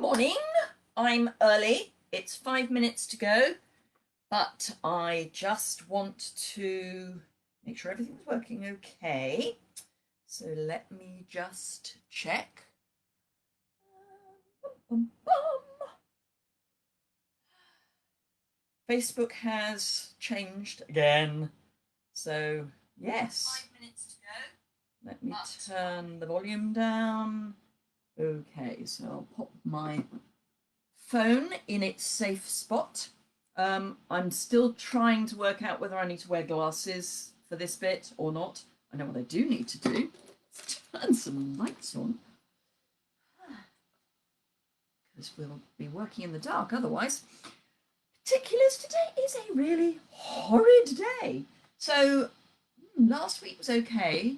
Morning. I'm early. It's 5 minutes to go, but I just want to make sure everything's working okay. So let me just check. Bum, bum, bum. Facebook has changed again. So, yes. 5 minutes to go. Let me turn the volume down. Okay, so I'll pop my phone in its safe spot. I'm still trying to work out whether I need to wear glasses for this bit or not. I know what I do need to do. Let's turn some lights on, because we'll be working in the dark otherwise. Particulars, today is a really horrid day. So last week was okay.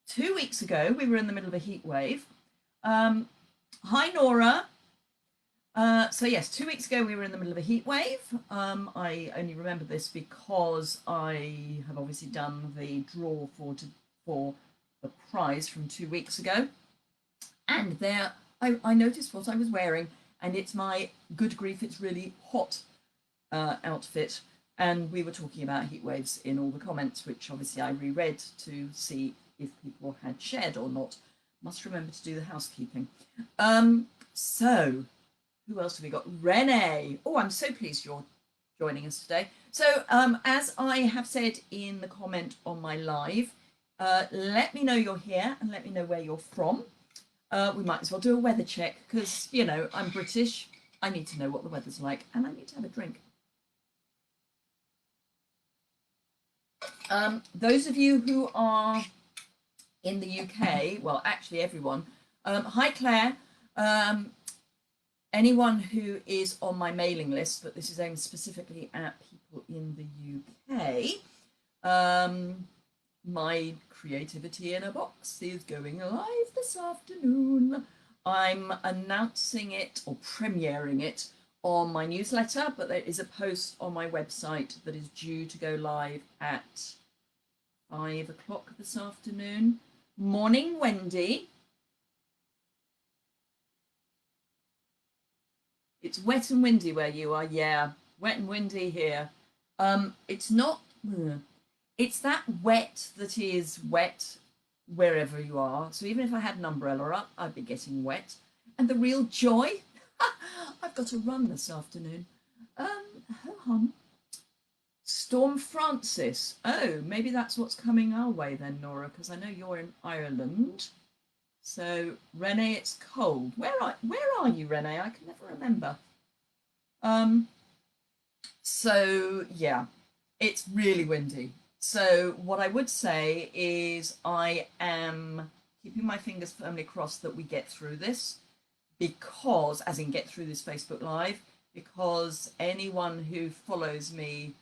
2 weeks ago, we were in the middle of a heat wave. Hi, Nora. So yes, 2 weeks ago we were in the middle of a heat wave. I only remember this because I have obviously done the draw for the prize from 2 weeks ago, and there I noticed what I was wearing, and it's my good grief, it's really hot outfit. And we were talking about heat waves in all the comments, which obviously I reread to see if people had shared or not. Must remember to do the housekeeping. So who else have we got? Renee. Oh, I'm so pleased you're joining us today. So as I have said in the comment on my live, let me know you're here and let me know where you're from. We might as well do a weather check because, you know, I'm British. I need to know what the weather's like and I need to have a drink. Those of you who are in the UK, well, actually everyone, hi Claire. Anyone who is on my mailing list, but this is aimed specifically at people in the UK, my creativity in a box is going live this afternoon. I'm announcing it or premiering it on my newsletter, but there is a post on my website that is due to go live at 5 o'clock this afternoon. Morning, Wendy. It's wet and windy where you are. Yeah, wet and windy here. It's not, it's that wet that is wet wherever you are. So even if I had an umbrella up, I'd be getting wet. And the real joy, I've got a run this afternoon. Ho-hum. Storm Francis. Oh, maybe that's what's coming our way then, Nora, because I know you're in Ireland. So, Renee, it's cold. Where are you, Renee? I can never remember. So, yeah, it's really windy. So what I would say is I am keeping my fingers firmly crossed that we get through this, because, as in get through this Facebook Live, because anyone who follows me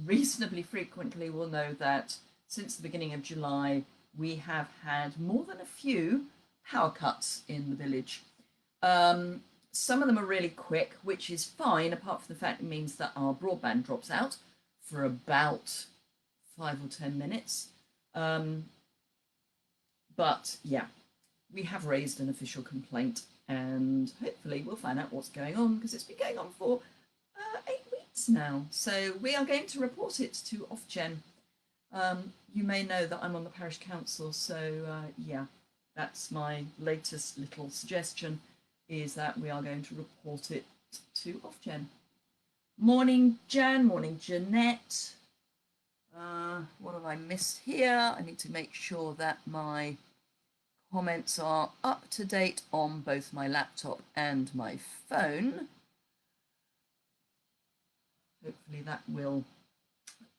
reasonably frequently will know that since the beginning of July, we have had more than a few power cuts in the village. Some of them are really quick, which is fine, apart from the fact it means that our broadband drops out for about 5 or 10 minutes. But yeah, we have raised an official complaint and hopefully we'll find out what's going on, because it's been going on for 8 weeks now. So we are going to report it to Ofgem. You may know that I'm on the parish council, so yeah, that's my latest little suggestion, is that we are going to report it to Ofgem. Morning, Jan. Morning, Jeanette. What have I missed here? I need to make sure that my comments are up to date on both my laptop and my phone. Hopefully that will...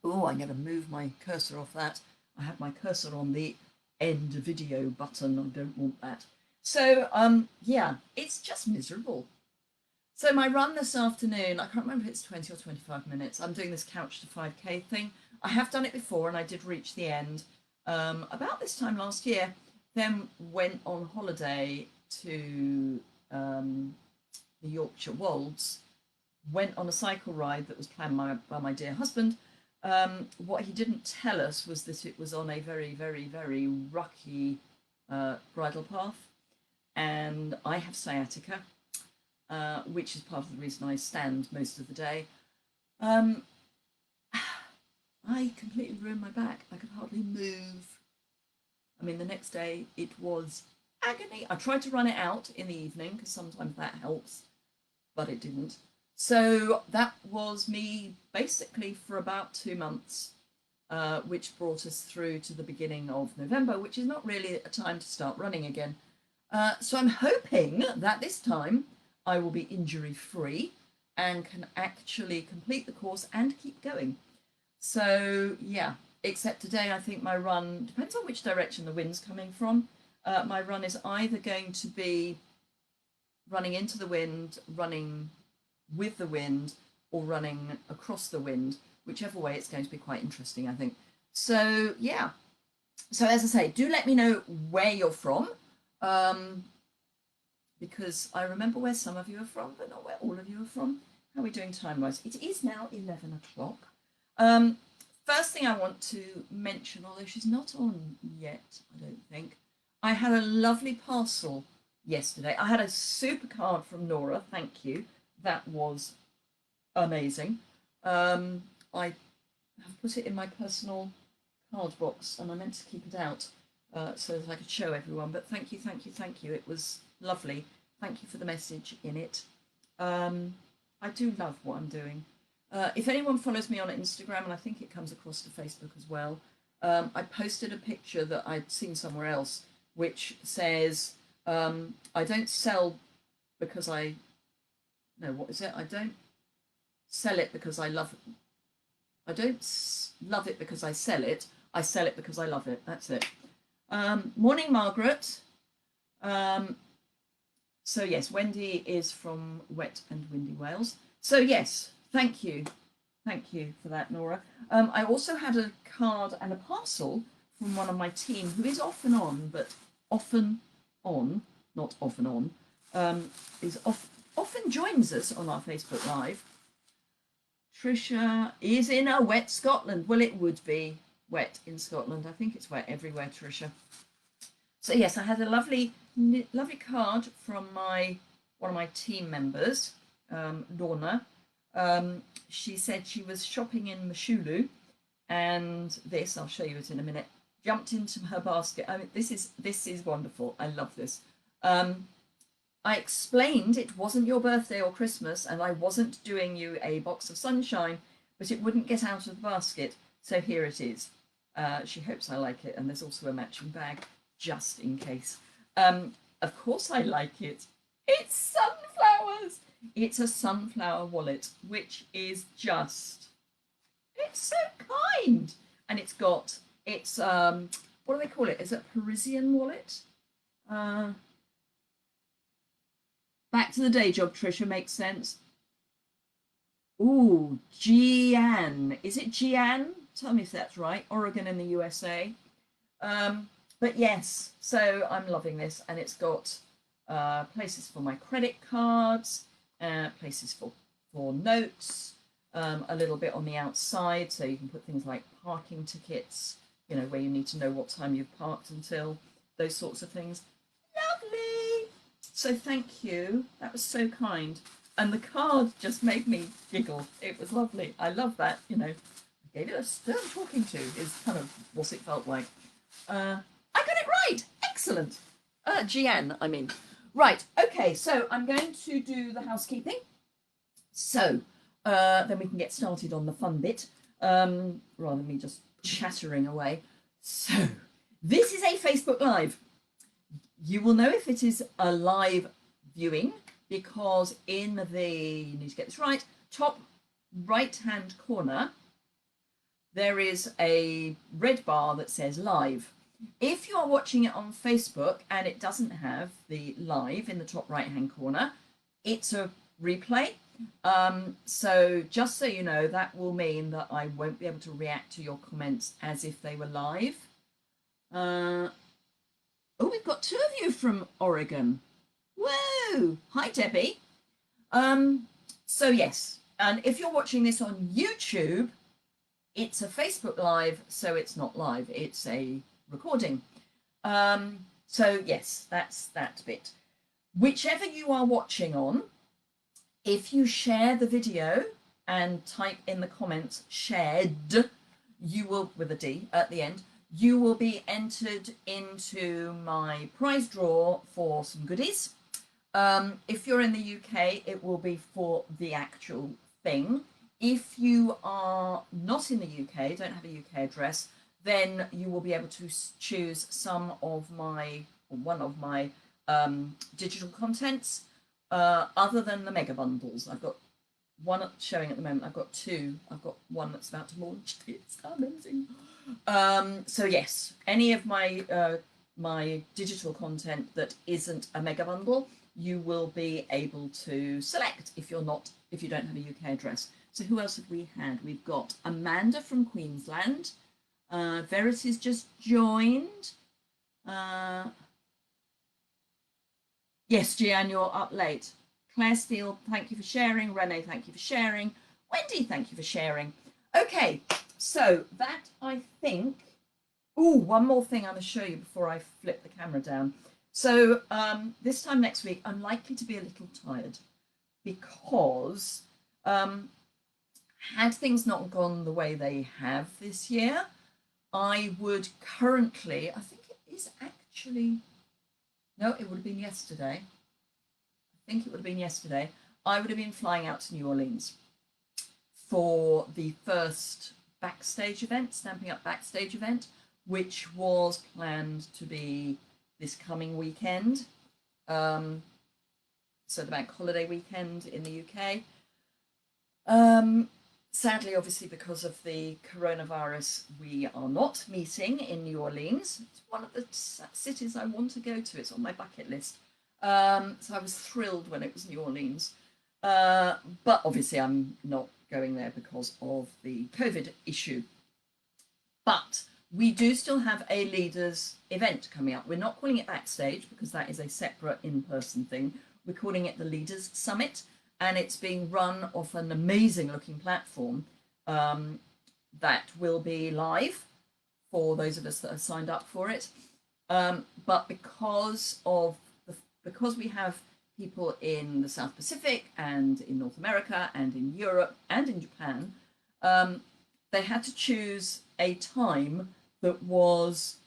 Oh, I'm going to move my cursor off that. I have my cursor on the end video button. I don't want that. So, yeah, it's just miserable. So my run this afternoon, I can't remember if it's 20 or 25 minutes. I'm doing this couch to 5K thing. I have done it before and I did reach the end about this time last year. Then went on holiday to the Yorkshire Wolds, went on a cycle ride that was planned by my dear husband. What he didn't tell us was that it was on a very, very, very rocky bridle path. and I have sciatica, which is part of the reason I stand most of the day. Um, I completely ruined my back. I could hardly move. I mean, the next day it was agony. I tried to run it out in the evening because sometimes that helps, but it didn't. So that was me basically for about 2 months, which brought us through to the beginning of November, which is not really a time to start running again. So I'm hoping that this time I will be injury free and can actually complete the course and keep going. So yeah, except today I think my run depends on which direction the wind's coming from. My run is either going to be running into the wind, running with the wind, or running across the wind. Whichever way, it's going to be quite interesting, I think. So yeah. So as I say, do let me know where you're from, because I remember where some of you are from, but not where all of you are from. How are we doing time-wise? It is now 11 o'clock. First thing I want to mention, although she's not on yet, I don't think, I had a lovely parcel yesterday. I had a super card from Nora, thank you. That was amazing. I have put it in my personal card box and I meant to keep it out so that I could show everyone, but thank you, thank you, thank you. It was lovely. Thank you for the message in it. I do love what I'm doing. If anyone follows me on Instagram, and I think it comes across to Facebook as well, I posted a picture that I'd seen somewhere else, which says, I don't sell because I, no, what is it? I don't sell it because I love it. I don't love it because I sell it because I love it. That's it. Morning, Margaret. So yes, Wendy is from Wet and Windy Wales. So yes, thank you. Thank you for that, Nora. I also had a card and a parcel from one of my team who is off and on, but often on, not often on, often joins us on our Facebook Live. Trisha is in a wet Scotland. Well, it would be wet in Scotland. I think it's wet everywhere, Trisha. So yes, I had a lovely card from one of my team members, Lorna. She said she was shopping in Mashulu, and this, I'll show you it in a minute, jumped into her basket. I mean, this is wonderful. I love this. I explained it wasn't your birthday or Christmas, and I wasn't doing you a box of sunshine, but it wouldn't get out of the basket. So here it is. She hopes I like it, and there's also a matching bag, just in case. Of course I like it. It's sunflowers. It's a sunflower wallet, which is just, it's so kind. And it's got, it's, what do they call it? Is it Parisian Wallet? Back to the day job, Trisha, makes sense. Ooh, Jian. Is it Jian? Tell me if that's right. Oregon in the USA. But yes, so I'm loving this. And it's got places for my credit cards, places for notes, a little bit on the outside. So you can put things like parking tickets, you know, where you need to know what time you've parked until, those sorts of things. Lovely. So thank you. That was so kind. And the card just made me giggle. It was lovely. I love that, you know. I gave it a stern talking to is kind of what it felt like. I got it right. Excellent. Jian, I mean. Right. Okay. So I'm going to do the housekeeping. So then we can get started on the fun bit, rather than me just chattering away. So this is a Facebook Live. You will know if it is a live viewing because in the, you need to get this right, top right-hand corner, there is a red bar that says live. If you are watching it on Facebook and it doesn't have the live in the top right-hand corner, it's a replay. So just so you know, that will mean that I won't be able to react to your comments as if they were live. Oh, we've got two of you from Oregon. Whoa! Hi, Debbie. So yes, and if you're watching this on YouTube, it's a Facebook Live, so it's not live, it's a recording. So yes, that's that bit. Whichever you are watching on, if you share the video and type in the comments shared, you will, with a D at the end, you will be entered into my prize draw for some goodies. If you're in the UK, it will be for the actual thing. If you are not in the UK, don't have a UK address, then you will be able to choose some of my, or one of my digital contents, other than the mega bundles. I've got one showing at the moment. I've got two. I've got one that's about to launch. It's amazing. So yes, any of my my digital content that isn't a mega bundle, you will be able to select if you don't have a UK address. So who else have we had? We've got Amanda from Queensland. Verity's just joined. Yes, Gian, you're up late. Claire Steele, thank you for sharing. Renee, thank you for sharing. Wendy, thank you for sharing. Okay, so that I think. Oh, one more thing I'm going to show you before I flip the camera down. So this time next week, I'm likely to be a little tired because had things not gone the way they have this year, I would currently, I think it is actually, no, it would have been yesterday. I think it would have been yesterday. I would have been flying out to New Orleans for the first backstage event, Stamping Up backstage event, which was planned to be this coming weekend. So the bank holiday weekend in the UK. Sadly, obviously, because of the coronavirus, we are not meeting in New Orleans. It's one of the cities I want to go to. It's on my bucket list. So I was thrilled when it was New Orleans. But obviously, I'm not going there because of the COVID issue. But we do still have a leaders event coming up. We're not calling it backstage because that is a separate in-person thing. We're calling it the Leaders Summit, and it's being run off an amazing looking platform that will be live for those of us that have signed up for it. But because we have people in the South Pacific and in North America and in Europe and in Japan, they had to choose a time that was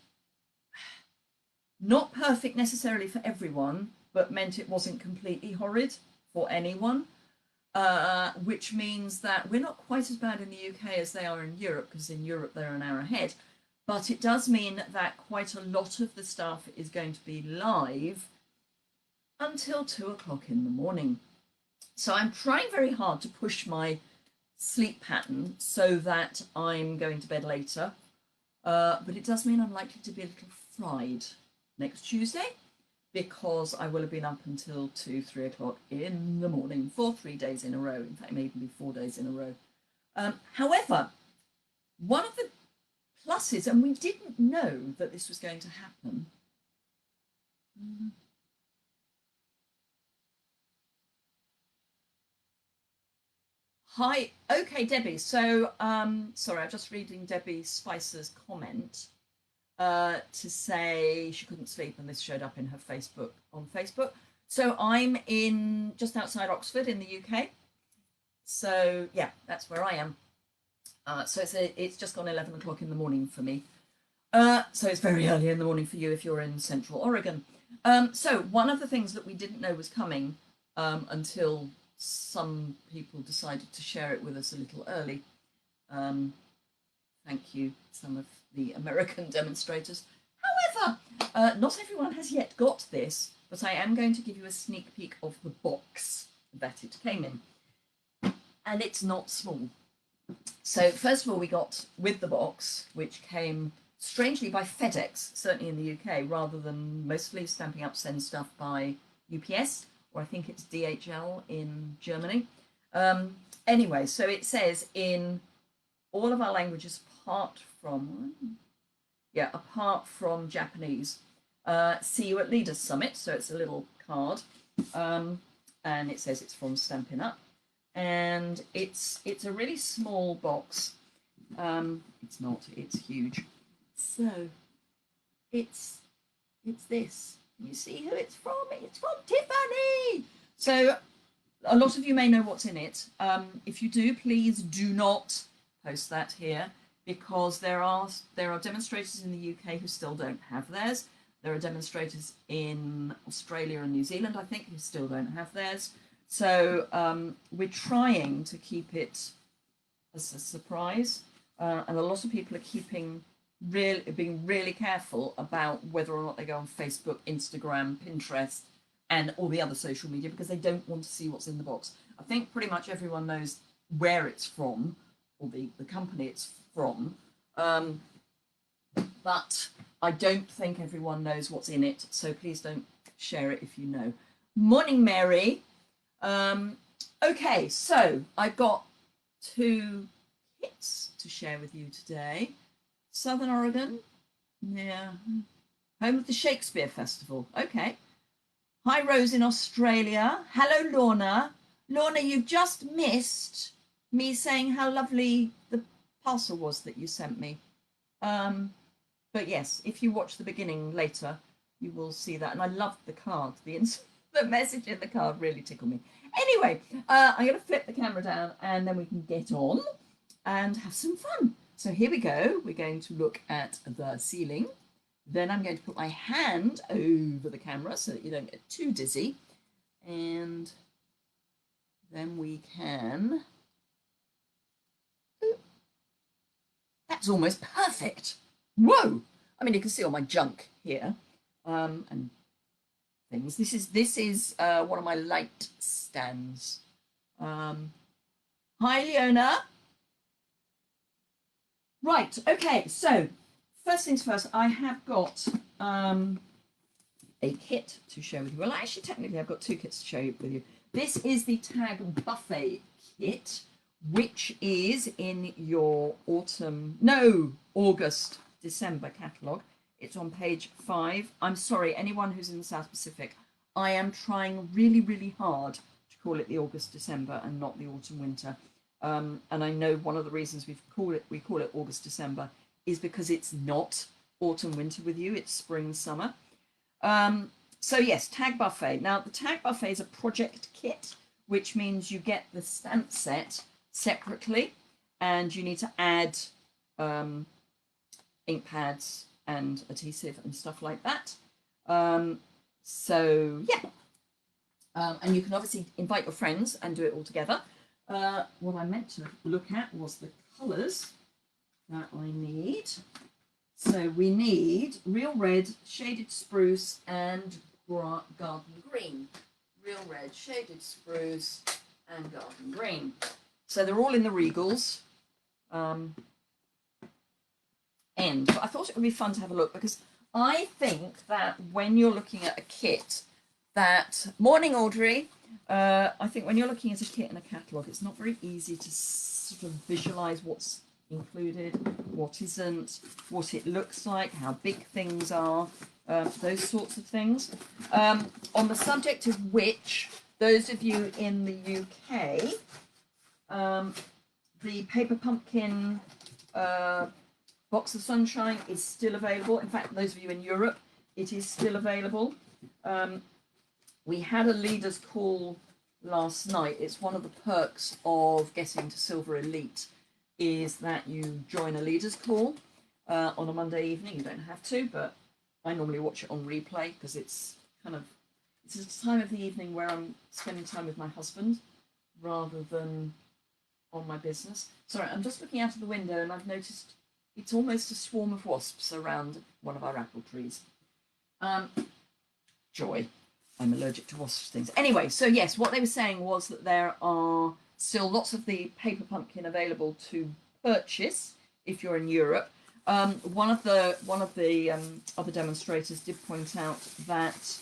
not perfect necessarily for everyone, but meant it wasn't completely horrid for anyone, which means that we're not quite as bad in the UK as they are in Europe, because in Europe they're an hour ahead. But it does mean that quite a lot of the stuff is going to be live until 2 o'clock in the morning. So I'm trying very hard to push my sleep pattern so that I'm going to bed later. But it does mean I'm likely to be a little fried next Tuesday, because I will have been up until 2, 3 o'clock in the morning for 3 days in a row. In fact, maybe 4 days in a row. However, one of the pluses, and we didn't know that this was going to happen. Hi, okay, Debbie. So, sorry, I'm just reading Debbie Spicer's comment to say she couldn't sleep, and this showed up in her on Facebook. So I'm in just outside Oxford in the UK. So yeah, that's where I am. So it's just gone 11 o'clock in the morning for me. So it's very early in the morning for you if you're in Central Oregon. So one of the things that we didn't know was coming until some people decided to share it with us a little early. Thank you, some of the American demonstrators. However, not everyone has yet got this, but I am going to give you a sneak peek of the box that it came in. And it's not small. So first of all, we got with the box, which came strangely by FedEx, certainly in the UK, rather than mostly Stamping Up send stuff by UPS, or I think it's DHL in Germany. Anyway, so it says in all of our languages apart from Japanese, see you at Leaders Summit. So it's a little card, and it says it's from Stampin' Up, and it's a really small box. It's huge. So it's this. You see who it's from? It's from Tiffany. So a lot of you may know what's in it. If you do, please do not post that here, because there are demonstrators in the UK who still don't have theirs. There are demonstrators in Australia and New Zealand, I think, who still don't have theirs. So we're trying to keep it as a surprise, and a lot of people are being really careful about whether or not they go on Facebook, Instagram, Pinterest, and all the other social media, because they don't want to see what's in the box. I think pretty much everyone knows where it's from, or the company it's from, but I don't think everyone knows what's in it, so please don't share it if you know. Morning, Mary. Okay, so I've got 2 kits to share with you today. Southern Oregon, yeah, home of the Shakespeare Festival. Okay. Hi, Rose in Australia. Hello, Lorna. Lorna, you've just missed me saying how lovely the parcel was that you sent me. But yes, if you watch the beginning later, you will see that. And I loved the card. The message in the card really tickled me. Anyway, I'm going to flip the camera down and then we can get on and have some fun. So here we go. We're going to look at the ceiling. Then I'm going to put my hand over the camera so that you don't get too dizzy. And then we can... Ooh, that's almost perfect. Whoa! I mean, you can see all my junk here. And things. This is one of my light stands. Hi, Leona. Right, okay, so first things first, I have got a kit to share with you. Well, actually, technically, I've got 2 kits to share with you. This is the Tag Buffet kit, which is in your August, December catalogue. It's on page 5. I'm sorry, anyone who's in the South Pacific, I am trying really, really hard to call it the August, December and not the autumn, winter. And I know one of the reasons we call it August, December is because it's not autumn, winter with you. It's spring, summer. So yes, Tag Buffet. Now, the Tag Buffet is a project kit, which means you get the stamp set separately and you need to add ink pads and adhesive and stuff like that. So yeah, and you can obviously invite your friends and do it all together. What I meant to look at was the colours that I need. So we need real red, shaded spruce, and garden green. Real red, shaded spruce, and garden green. So they're all in the Regals. End. But I thought it would be fun to have a look, because I think that when you're looking at a kit, morning, Audrey. I think when you're looking at a kit in a catalogue, it's not very easy to sort of visualise what's included, what isn't, what it looks like, how big things are, those sorts of things. On the subject of which, those of you in the UK, the Paper Pumpkin Box of Sunshine is still available. In fact, those of you in Europe, it is still available. We had a leaders call last night. It's one of the perks of getting to Silver Elite is that you join a leaders call on a Monday evening. You don't have to, but I normally watch it on replay because it's a time of the evening where I'm spending time with my husband rather than on my business. Sorry, I'm just looking out of the window and I've noticed it's almost a swarm of wasps around one of our apple trees. Joy. I'm allergic to wasp stings. Anyway, so yes, what they were saying was that there are still lots of the Paper Pumpkin available to purchase if you're in Europe. One of the other demonstrators did point out that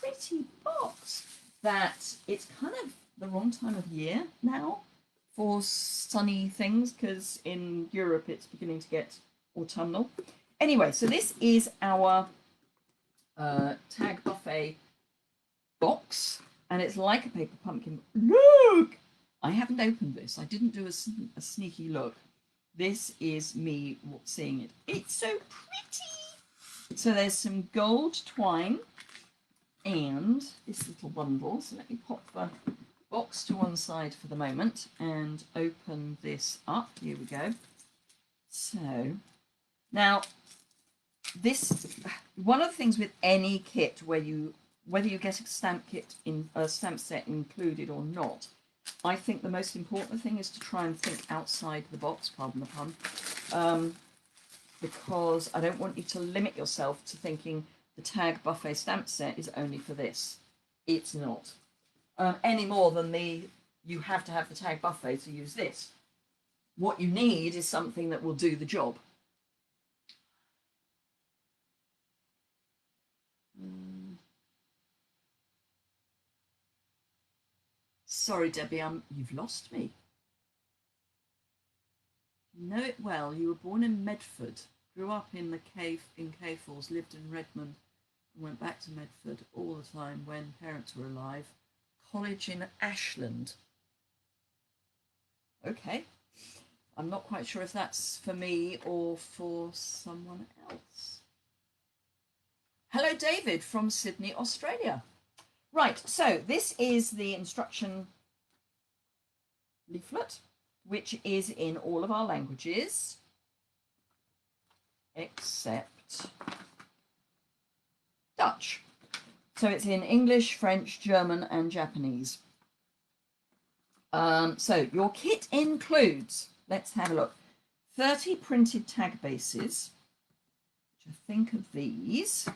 pretty box that it's kind of the wrong time of year now for sunny things, because in Europe it's beginning to get autumnal. Anyway, so this is our Tag Buffet box, and it's like a Paper Pumpkin. Look! I haven't opened this. I didn't do a sneaky look. This is me seeing it. It's so pretty. So there's some gold twine and this little bundle. So let me pop the box to one side for the moment and open this up. Here we go. So now this, one of the things with any kit where whether you get a stamp kit in a stamp set included or not, I think the most important thing is to try and think outside the box, pardon the pun, because I don't want you to limit yourself to thinking the tag buffet stamp set is only for this. It's not. Any more than you have to have the tag buffet to use this. What you need is something that will do the job. Sorry, Debbie, you've lost me. You know it well. You were born in Medford, grew up in the cave in Cave Falls, lived in Redmond, and went back to Medford all the time when parents were alive. College in Ashland. Okay. I'm not quite sure if that's for me or for someone else. Hello, David from Sydney, Australia. Right, so this is the instruction leaflet, which is in all of our languages, except Dutch. So it's in English, French, German, and Japanese. So your kit includes, let's have a look, 30 printed tag bases, which I think of these.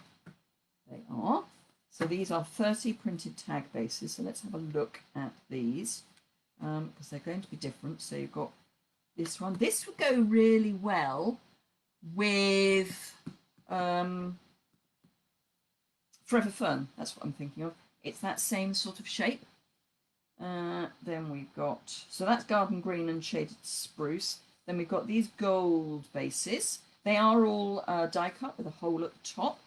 They are. So these are 30 printed tag bases. So let's have a look at these because they're going to be different. So you've got this one. This would go really well with Forever Fern. That's what I'm thinking of. It's that same sort of shape. Then we've got, so that's garden green and shaded spruce. Then we've got these gold bases. They are all die cut with a hole at the top.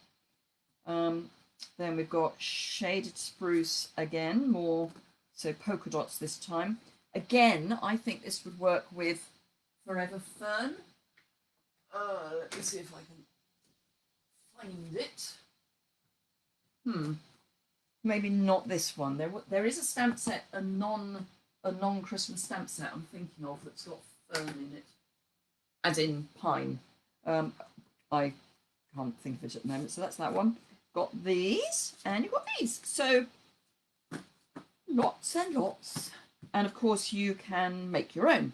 Then we've got shaded spruce again, more so polka dots this time. Again, I think this would work with Forever Fern. Let me see if I can find it. Maybe not this one. There is a stamp set, a non-Christmas stamp set I'm thinking of that's got fern in it, as in pine. I can't think of it at the moment, so that's that one. Got these, and you've got these. So lots and lots. And of course you can make your own.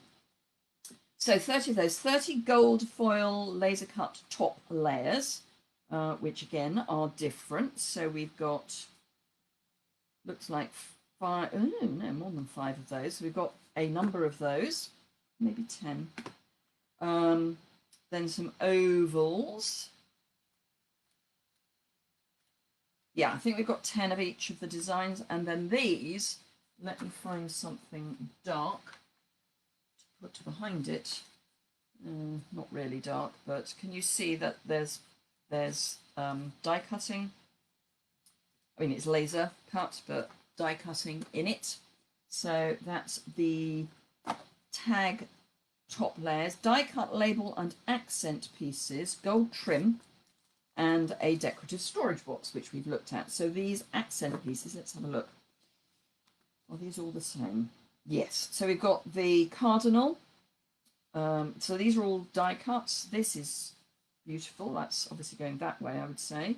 So 30 of those, 30 gold foil laser cut top layers, which again are different. So we've got, looks like 5, oh no, more than 5 of those. So we've got a number of those, maybe 10. Then some ovals. Yeah, I think we've got 10 of each of the designs. And then these, let me find something dark to put behind it. Not really dark, but can you see that there's die cutting? I mean, it's laser cut, but die cutting in it. So that's the tag top layers, die cut label and accent pieces, gold trim, and a decorative storage box, which we've looked at. So these accent pieces, let's have a look. Are these all the same? Yes. So we've got the cardinal. So these are all die cuts. This is beautiful. That's obviously going that way, I would say.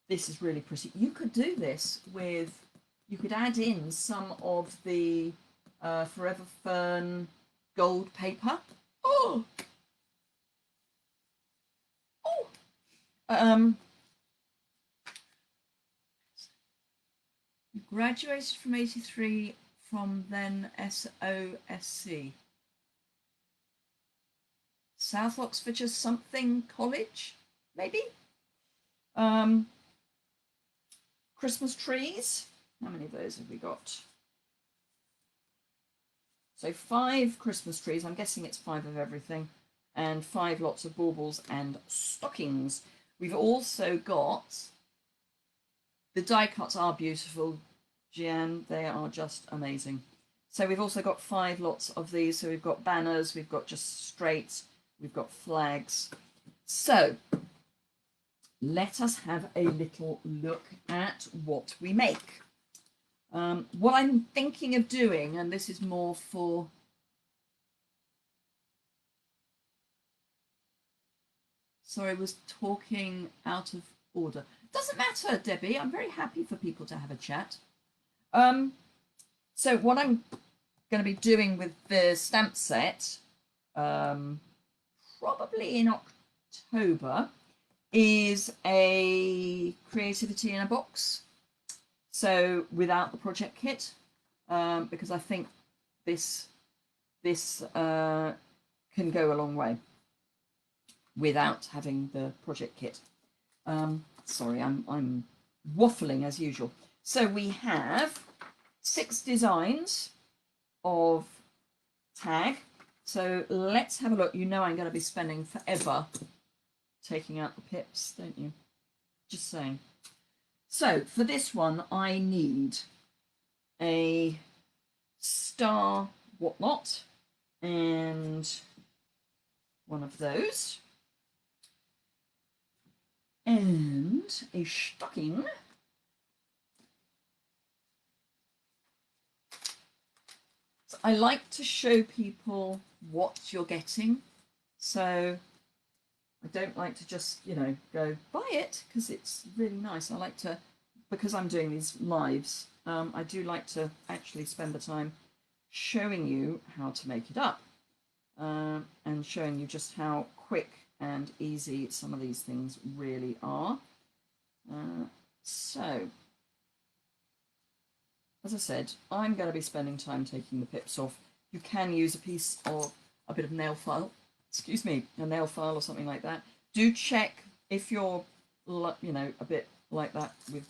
This is really pretty. You could do this with, you could add in some of the Forever Fern gold paper. Oh! You graduated from 83 from then SOSC. South Oxfordshire something college, maybe? Christmas trees. How many of those have we got? So 5 Christmas trees. I'm guessing it's 5 of everything. And 5 lots of baubles and stockings. We've also got, the die cuts are beautiful, Gian. They are just amazing. So we've also got 5 lots of these. So we've got banners, we've got just straight, we've got flags. So let us have a little look at what we make. What I'm thinking of doing, and this is more for sorry, I was talking out of order. Doesn't matter, Debbie. I'm very happy for people to have a chat. So what I'm going to be doing with the stamp set, probably in October, is a creativity in a box. So without the project kit, because I think this can go a long way without having the project kit. Sorry, I'm waffling as usual. So we have 6 designs of tag. So let's have a look. You know I'm going to be spending forever taking out the pips, don't you? Just saying. So for this one, I need a star whatnot and one of those. And a stocking. So I like to show people what you're getting. So I don't like to just, you know, go buy it because it's really nice. I like to, because I'm doing these lives, I do like to actually spend the time showing you how to make it up and showing you just how quick and easy some of these things really are. So, as I said, I'm going to be spending time taking the pips off. You can use a piece of a bit of nail file, excuse me, a nail file or something like that. Do check if you're, you know, a bit like that with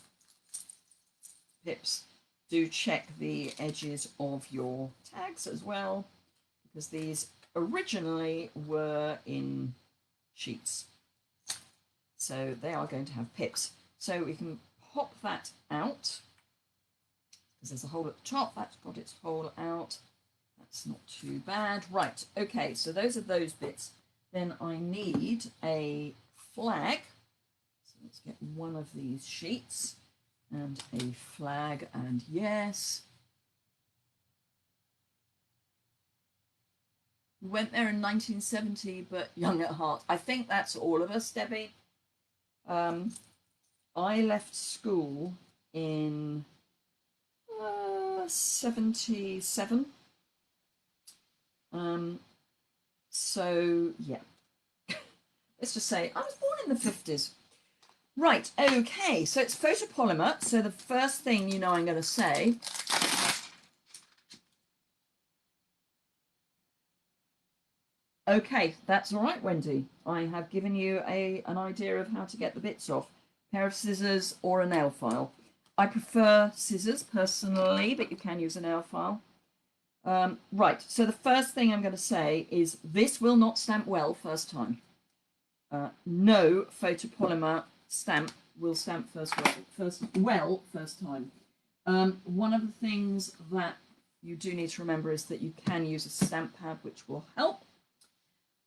pips. Do check the edges of your tags as well, because these originally were in sheets. So they are going to have pips. So we can pop that out, because there's a hole at the top. That's got its hole out. That's not too bad. Right, okay, so those are those bits. Then I need a flag. So let's get one of these sheets and a flag, and yes. We went there in 1970, but young at heart. I think that's all of us, Debbie. I left school in 77. So yeah, let's just say I was born in the 50s. Right, okay, so it's photopolymer. So the first thing you know I'm going to say, okay, that's all right, Wendy. I have given you an idea of how to get the bits off. A pair of scissors or a nail file. I prefer scissors personally, but you can use a nail file. Right, so the first thing I'm going to say is this will not stamp well first time. No photopolymer stamp will stamp first time. One of the things that you do need to remember is that you can use a stamp pad, which will help.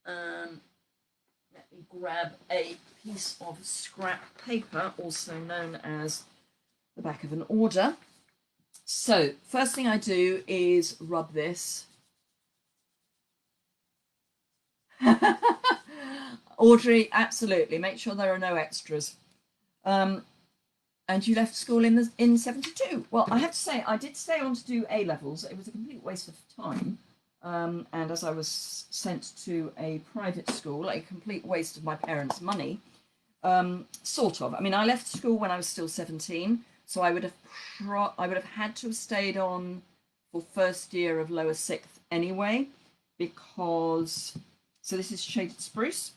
Let me grab a piece of scrap paper, also known as the back of an order. So first thing I do is rub this. Audrey, absolutely. Make sure there are no extras. And you left school in 72. Well, I have to say, I did stay on to do A levels. It was a complete waste of time. And as I was sent to a private school, a complete waste of my parents' money, sort of. I mean, I left school when I was still 17, so I would have had to have stayed on for first year of lower sixth anyway, because so this is shaded spruce.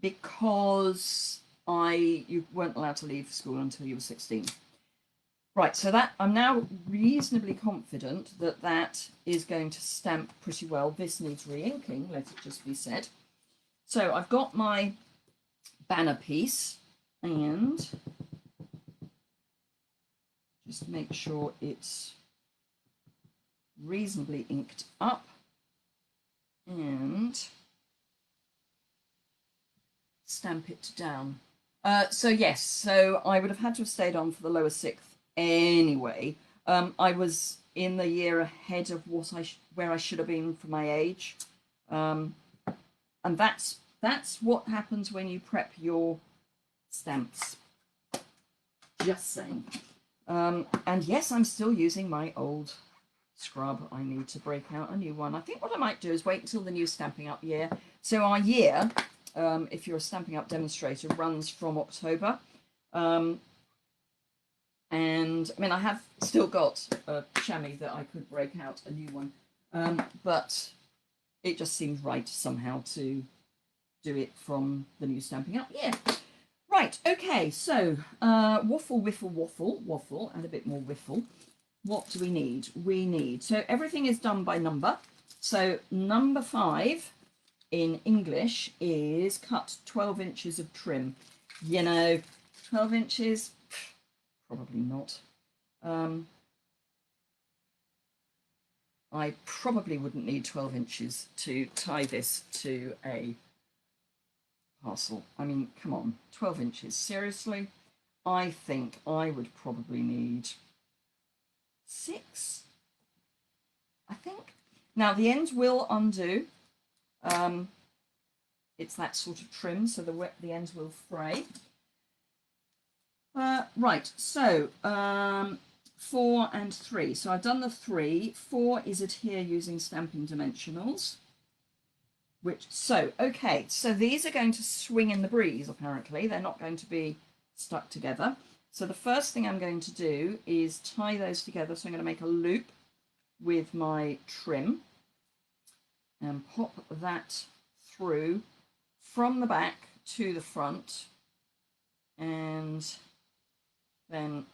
Because you weren't allowed to leave school until you were 16. Right, so that I'm now reasonably confident that that is going to stamp pretty well. This needs re-inking, let it just be said. So I've got my banner piece, and just make sure it's reasonably inked up. And stamp it down. So yes, so I would have had to have stayed on for the lower sixth anyway. I was in the year ahead of what where I should have been for my age, and that's what happens when you prep your stamps. Just saying. And yes, I'm still using my old scrub. I need to break out a new one. I think what I might do is wait until the new Stamping Up year. So our year, if you're a Stamping Up demonstrator, runs from October. And I mean, I have still got a chamois that I could break out a new one, but it just seems right somehow to do it from the new Stamping Up year. Right, okay, so waffle, whiffle, waffle, waffle, and a bit more whiffle. What do we need? We need, so everything is done by number. So number 5 in English is cut 12 inches of trim. You know, 12 inches, probably not. I probably wouldn't need 12 inches to tie this to a parcel. I mean, come on, 12 inches, seriously? I think I would probably need 6, I think. Now the ends will undo. It's that sort of trim, so the ends will fray. Right, so 4 and 3. So I've done the 3. 4 is adhere using stamping dimensionals. Okay, so these are going to swing in the breeze, apparently. They're not going to be stuck together. So the first thing I'm going to do is tie those together. So I'm going to make a loop with my trim and pop that through from the back to the front and then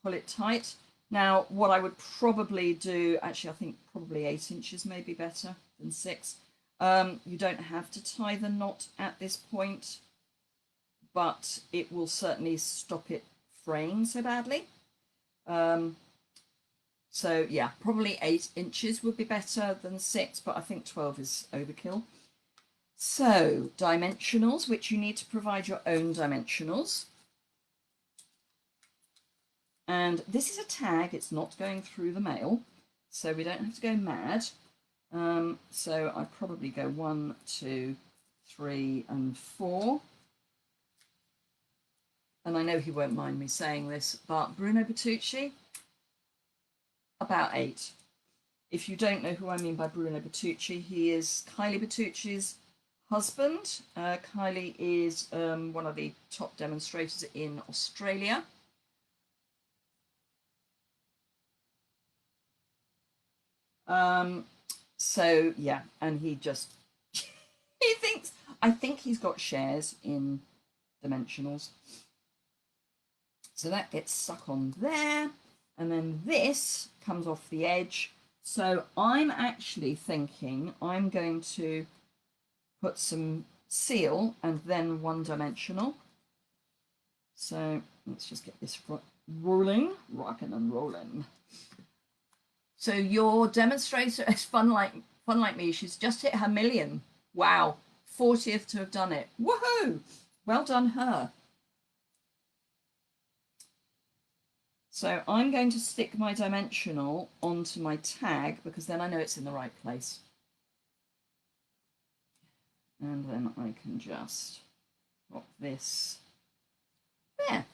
pull it tight. Now, what I would probably do, actually, I think probably 8 inches may be better than 6. You don't have to tie the knot at this point, but it will certainly stop it fraying so badly. So yeah, probably 8 inches would be better than 6, but I think 12 is overkill. So dimensionals, which you need to provide your own dimensionals. And this is a tag, it's not going through the mail, so we don't have to go mad. So I probably go 1, 2, 3, and 4. And I know he won't mind me saying this, but Bruno Bertucci, about 8. If you don't know who I mean by Bruno Bertucci, he is Kylie Bertucci's husband. Kylie is one of the top demonstrators in Australia. So yeah, and he just he thinks, I think he's got shares in dimensionals. So that gets stuck on there, and then this comes off the edge. So I'm actually thinking I'm going to put some seal and then 1-dimensional. So let's just get this rolling, rocking and rolling. So your demonstrator is fun like me. She's just hit her million. Wow, 40th to have done it. Woohoo! Well done her. So I'm going to stick my dimensional onto my tag because then I know it's in the right place. And then I can just pop this there.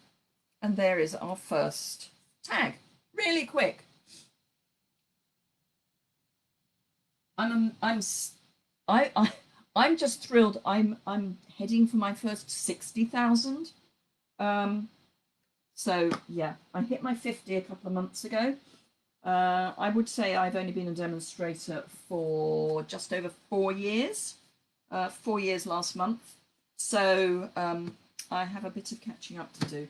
And there is our first tag. Really quick. I'm just thrilled. I'm heading for my first 60,000. So yeah, I hit my 50 a couple of months ago. I would say I've only been a demonstrator for just over 4 years. 4 years last month. So I have a bit of catching up to do.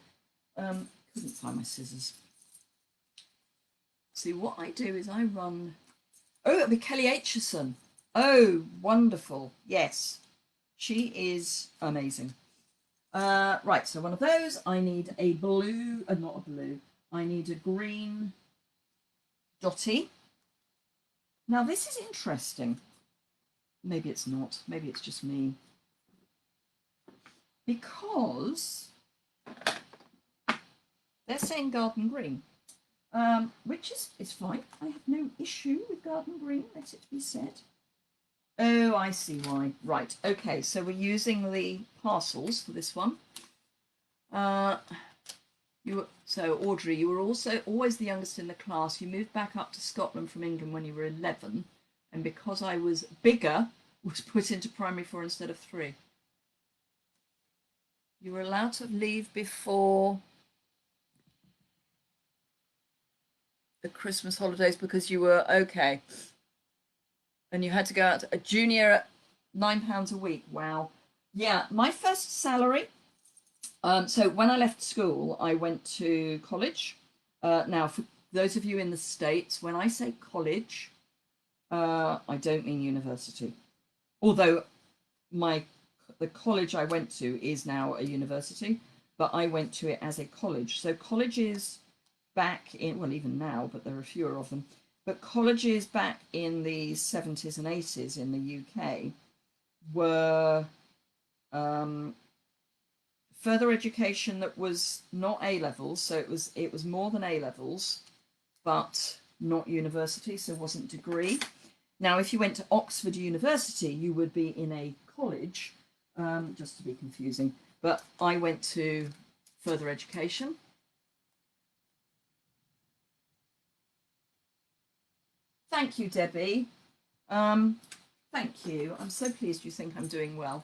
Couldn't find my scissors. See, what I do is I run. Oh, it'll be Kelly Aitchison. Oh, wonderful. Yes, she is amazing. Right, so one of those. I need a blue, not a blue. I need a green dotty. Now, this is interesting. Maybe it's not. Maybe it's just me. because they're saying garden green, which is fine. I have no issue with garden green, let it be said. Oh, I see why. Right, okay, so we're using the parcels for this one. So Audrey, you were also always the youngest in the class. You moved back up to Scotland from England when you were 11, and because I was bigger, was put into primary 4 instead of 3. You were allowed to leave before the Christmas holidays because you were okay. And you had to go out to a junior at £9 a week. Wow. Yeah, my first salary. So when I left school, I went to college. Now, for those of you in the States, when I say college, I don't mean university. Although the college I went to is now a university, but I went to it as a college. So colleges back in, well, even now, but there are fewer of them, but colleges back in the 70s and 80s in the UK were further education that was not A levels, so it was more than A levels, but not university, so it wasn't degree. Now, if you went to Oxford University, you would be in a college, just to be confusing. But I went to further education. Thank you, Debbie. Thank you. I'm so pleased you think I'm doing well.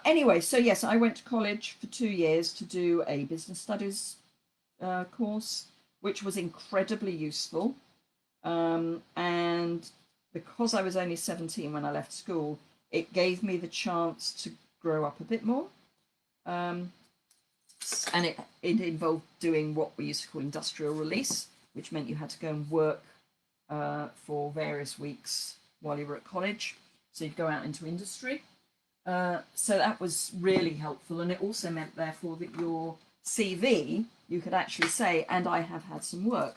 Anyway, so yes, I went to college for 2 years to do a business studies course, which was incredibly useful. And because I was only 17 when I left school, it gave me the chance to grow up a bit more. And it involved doing what we used to call industrial release, which meant you had to go and work for various weeks while you were at college. So you'd go out into industry. So that was really helpful. And it also meant, therefore, that your CV, you could actually say, and I have had some work.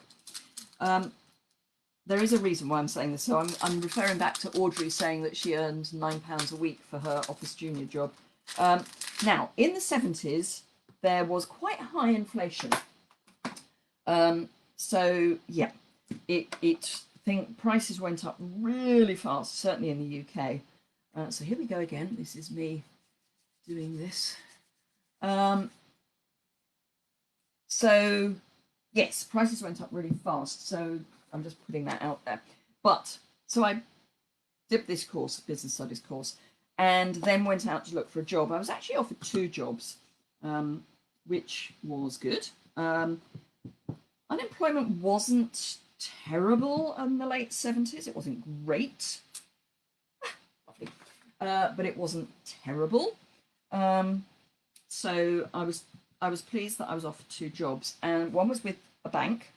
There is a reason why I'm saying this. So I'm referring back to Audrey saying that she earned £9 a week for her office junior job. Now, in the 70s, there was quite high inflation. So, yeah, prices went up really fast, certainly in the UK. So here we go again. This is me doing this. So, yes, prices went up really fast. So I'm just putting that out there. But, so I did this course, business studies course, and then went out to look for a job. I was actually offered 2 jobs, which was good. Unemployment wasn't terrible in the late 70s. It wasn't great. But it wasn't terrible. So I was pleased that I was offered 2 jobs, and one was with a bank,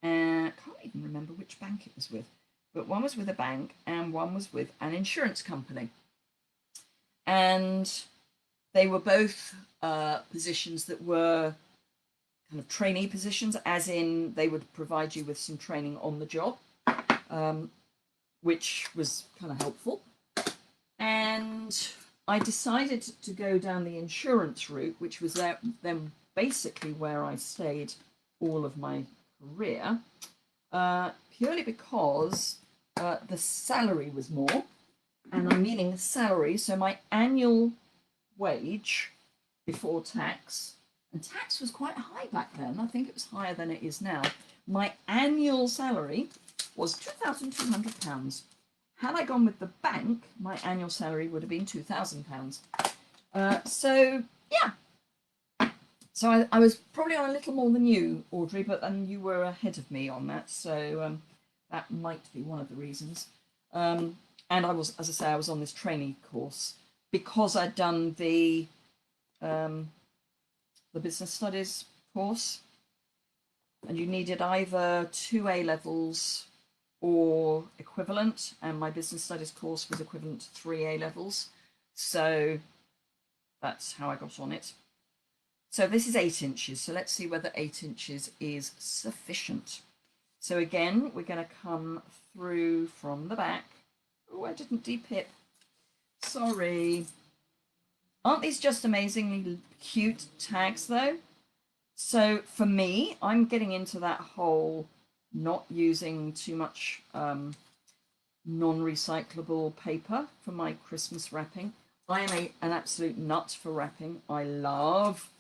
and I can't even remember which bank it was with, but one was with a bank and one was with an insurance company, and they were both positions that were kind of trainee positions, as in they would provide you with some training on the job, which was kind of helpful. And I decided to go down the insurance route, which was then basically where I stayed all of my career, purely because the salary was more, and I'm meaning salary, so my annual wage before tax, and tax was quite high back then, I think it was higher than it is now, my annual salary was £2,200. Had I gone with the bank, my annual salary would have been £2,000. So, yeah. So I was probably on a little more than you, Audrey, but then you were ahead of me on that. So that might be one of the reasons. And I was, as I say, I was on this training course because I'd done the business studies course. And you needed either 2 A levels or equivalent, and my business studies course was equivalent to 3 A levels, so that's how I got on it. So this is 8 inches, so let's see whether 8 inches is sufficient. So again, we're going to come through from the back. Oh, I didn't depip, sorry. Aren't these just amazingly cute tags though? So for me, I'm getting into that whole not using too much non-recyclable paper for my Christmas wrapping. I am an absolute nut for wrapping. I love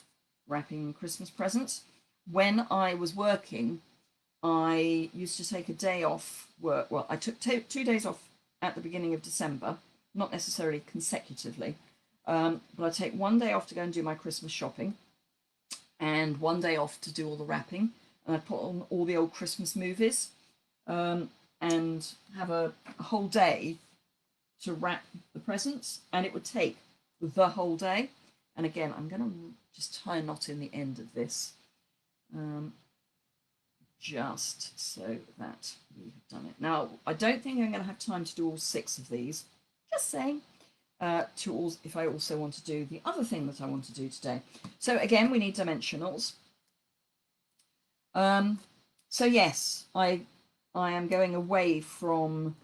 wrapping Christmas presents. When I was working, I used to take a day off work. Well, I took 2 days off at the beginning of December, not necessarily consecutively, but I take one day off to go and do my Christmas shopping and one day off to do all the wrapping. And I put on all the old Christmas movies and have a whole day to wrap the presents. And it would take the whole day. And again, I'm going to just tie a knot in the end of this. Just so that we have done it. Now, I don't think I'm going to have time to do all 6 of these. Just saying. If I also want to do the other thing that I want to do today. So again, we need dimensionals. So yes, I am going away from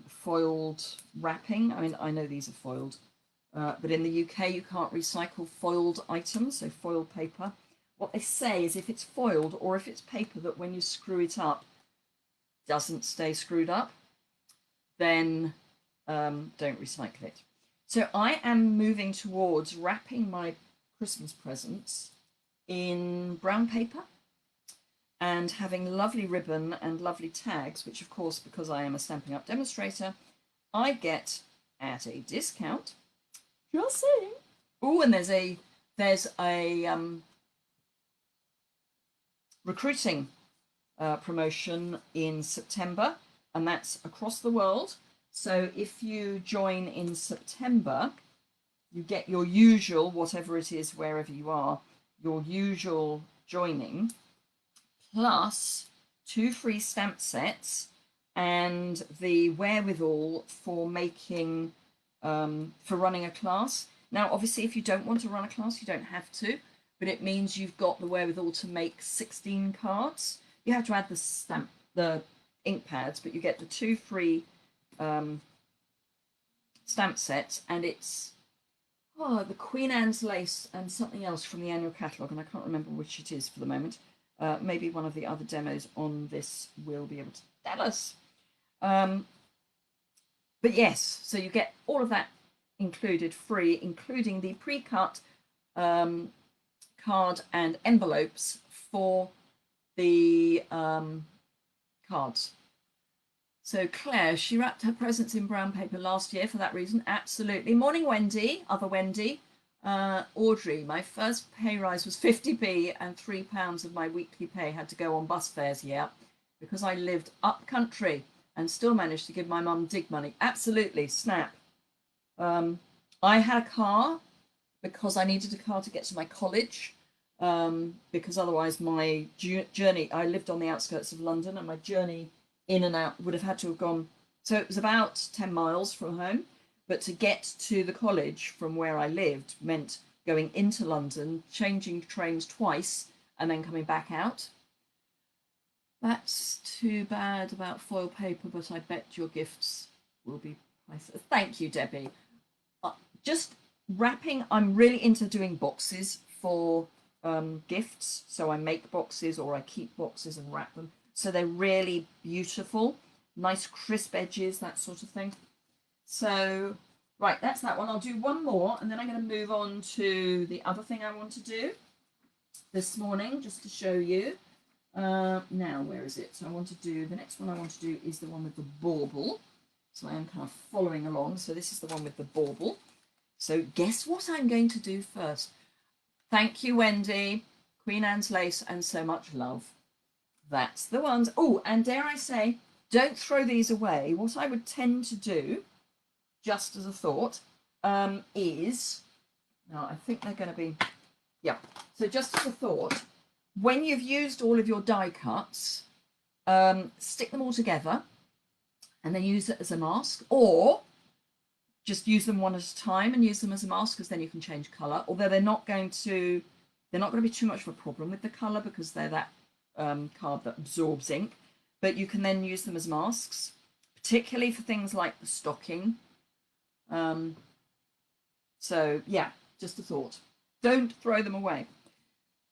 foiled wrapping. I mean, I know these are foiled, but in the UK you can't recycle foiled items, so foiled paper. What they say is if it's foiled or if it's paper that when you screw it up doesn't stay screwed up, then don't recycle it. So I am moving towards wrapping my Christmas presents in brown paper and having lovely ribbon and lovely tags, which of course, because I am a Stampin' Up demonstrator, I get at a discount. Just saying. Oh, and there's a recruiting promotion in September, and that's across the world. So if you join in September, you get your usual, whatever it is, wherever you are, your usual joining, plus 2 free stamp sets and the wherewithal for making, for running a class. Now, obviously, if you don't want to run a class, you don't have to, but it means you've got the wherewithal to make 16 cards. You have to add the ink pads, but you get the 2 free stamp sets, and it's the Queen Anne's lace and something else from the annual catalogue, and I can't remember which it is for the moment. Maybe one of the other demos on this will be able to tell us. But yes, so you get all of that included free, including the pre-cut card and envelopes for the cards. So Claire, she wrapped her presents in brown paper last year for that reason. Absolutely. Morning, Wendy, other Wendy. Audrey, my first pay rise was 50p and £3 of my weekly pay had to go on bus fares, yeah, because I lived up country and still managed to give my mum dig money. Absolutely, snap. I had a car because I needed a car to get to my college, because otherwise my journey, I lived on the outskirts of London and my journey in and out would have had to have gone, so it was about 10 miles from home, but to get to the college from where I lived meant going into London, changing trains twice and then coming back out. That's too bad about foil paper, but I bet your gifts will be priceless. Thank you, Debbie. Just wrapping, I'm really into doing boxes for gifts, so I make boxes or I keep boxes and wrap them. So they're really beautiful, nice crisp edges, that sort of thing. So, right, that's that one. I'll do one more and then I'm going to move on to the other thing I want to do this morning, just to show you. Now, where is it? So I want to do, the next one I want to do is the one with the bauble. So I am kind of following along. So this is the one with the bauble. So guess what I'm going to do first? Thank you, Wendy. Queen Anne's lace and so much love. That's the ones. Oh, and dare I say, don't throw these away. What I would tend to do, just as a thought, is, now I think they're going to be, yeah. So just as a thought, when you've used all of your die cuts, stick them all together and then use it as a mask, or just use them one at a time and use them as a mask, because then you can change colour. Although they're not going to be too much of a problem with the colour because they're that card that absorbs ink, but you can then use them as masks, particularly for things like the stocking. So yeah, just a thought. Don't throw them away.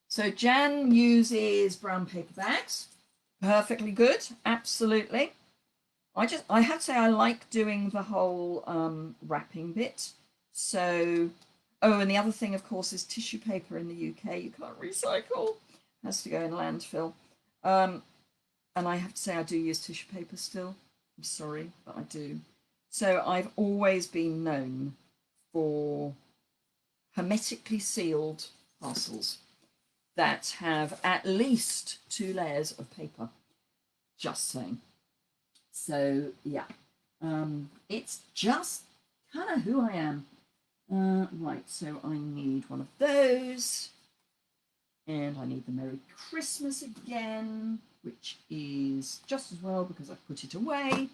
So Jan uses brown paper bags. Perfectly good, absolutely. I have to say I like doing the whole wrapping bit. So, oh, and the other thing, of course, is tissue paper in the UK. You can't recycle; it has to go in landfill. And I have to say I do use tissue paper still. I'm sorry, but I do. So I've always been known for hermetically sealed parcels that have at least 2 layers of paper. Just saying. So yeah, it's just kind of who I am. Right, so I need one of those, and I need the Merry Christmas again, which is just as well because I've put it away.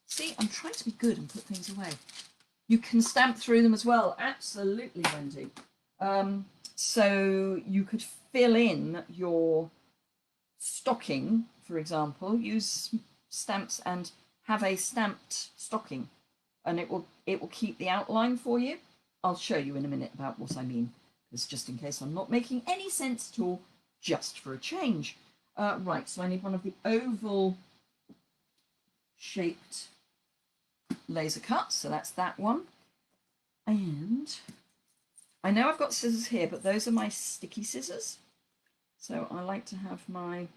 See, I'm trying to be good and put things away. You can stamp through them as well. Absolutely, Wendy. So you could fill in your stocking, for example, use stamps and have a stamped stocking, and it will keep the outline for you. I'll show you in a minute about what I mean, because just in case I'm not making any sense at all, just for a change. Right, so I need one of the oval shaped laser cuts, so that's that one. And I know I've got scissors here, but those are my sticky scissors. So I like to have my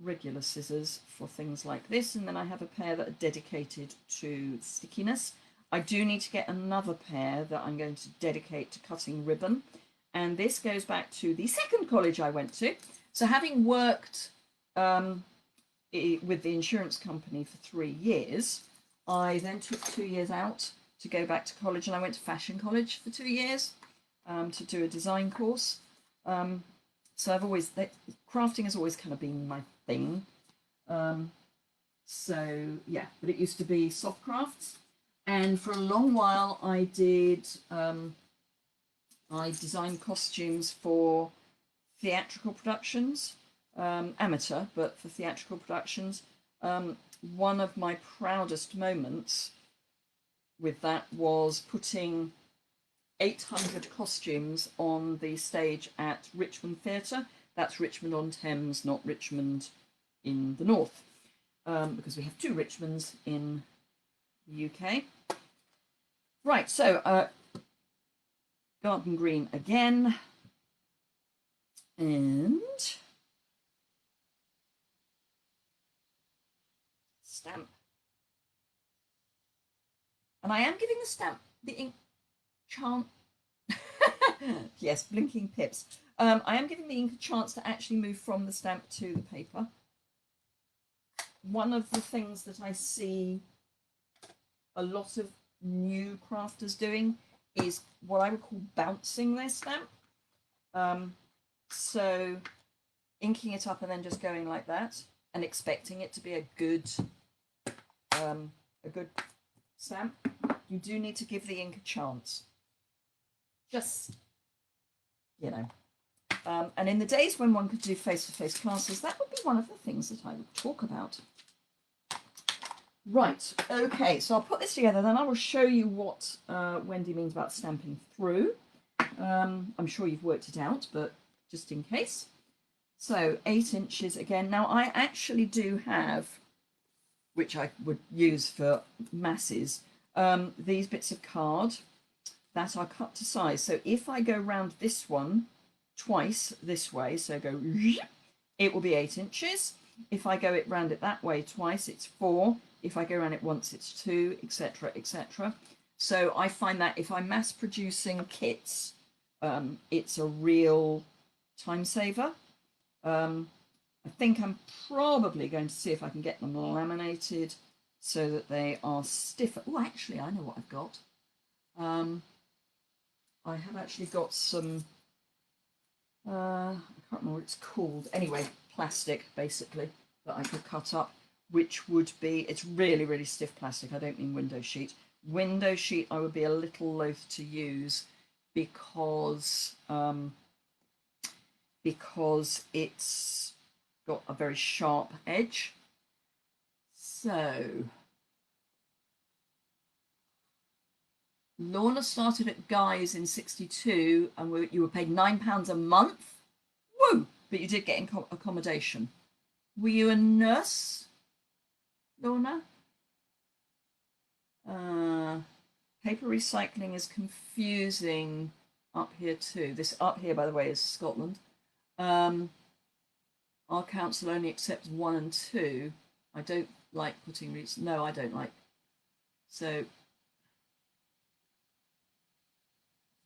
regular scissors for things like this, and then I have a pair that are dedicated to stickiness. I do need to get another pair that I'm going to dedicate to cutting ribbon, and this goes back to the second college I went to. So having worked with the insurance company for 3 years, I then took 2 years out to go back to college, and I went to fashion college for 2 years to do a design course. So I've always, crafting has always kind of been my thing. So yeah, but it used to be soft crafts, and for a long while I did, I designed costumes for theatrical productions, amateur, but for theatrical productions. One of my proudest moments with that was putting 800 costumes on the stage at Richmond Theatre. That's Richmond on Thames, not Richmond in the north, because we have 2 Richmonds in the UK. Right, so garden green again, and stamp. And I am giving the stamp the ink chance. Yes, blinking pips. I am giving the ink a chance to actually move from the stamp to the paper. One of the things that I see a lot of new crafters doing is what I would call bouncing their stamp. So inking it up and then just going like that and expecting it to be a good stamp. You do need to give the ink a chance. Just, you know. And in the days when one could do face-to-face classes, that would be one of the things that I would talk about. Right, okay, so I'll put this together, then I will show you what Wendy means about stamping through. I'm sure you've worked it out, but just in case. So 8 inches again. Now I actually do have, which I would use for masses, these bits of card that are cut to size. So if I go round this one twice this way, so go, it will be 8 inches. If I go round it that way twice, it's 4. If I go around it once, it's 2, etc., etc. So I find that if I'm mass producing kits, it's a real time saver. I think I'm probably going to see if I can get them laminated so that they are stiffer. Oh, actually, I know what I've got. I have actually got some, I can't remember what it's called. Anyway, plastic, basically, that I could cut up, which would be, it's really, really stiff plastic. I don't mean window sheet. Window sheet I would be a little loath to use because it's got a very sharp edge. So Lorna started at Guy's in 62 and you were paid £9 a month. Woo! But you did get accommodation. Were you a nurse, Lorna? Paper recycling is confusing up here too. This up here, by the way, is Scotland. Our council only accepts 1 and 2. I don't like putting no, I don't like. So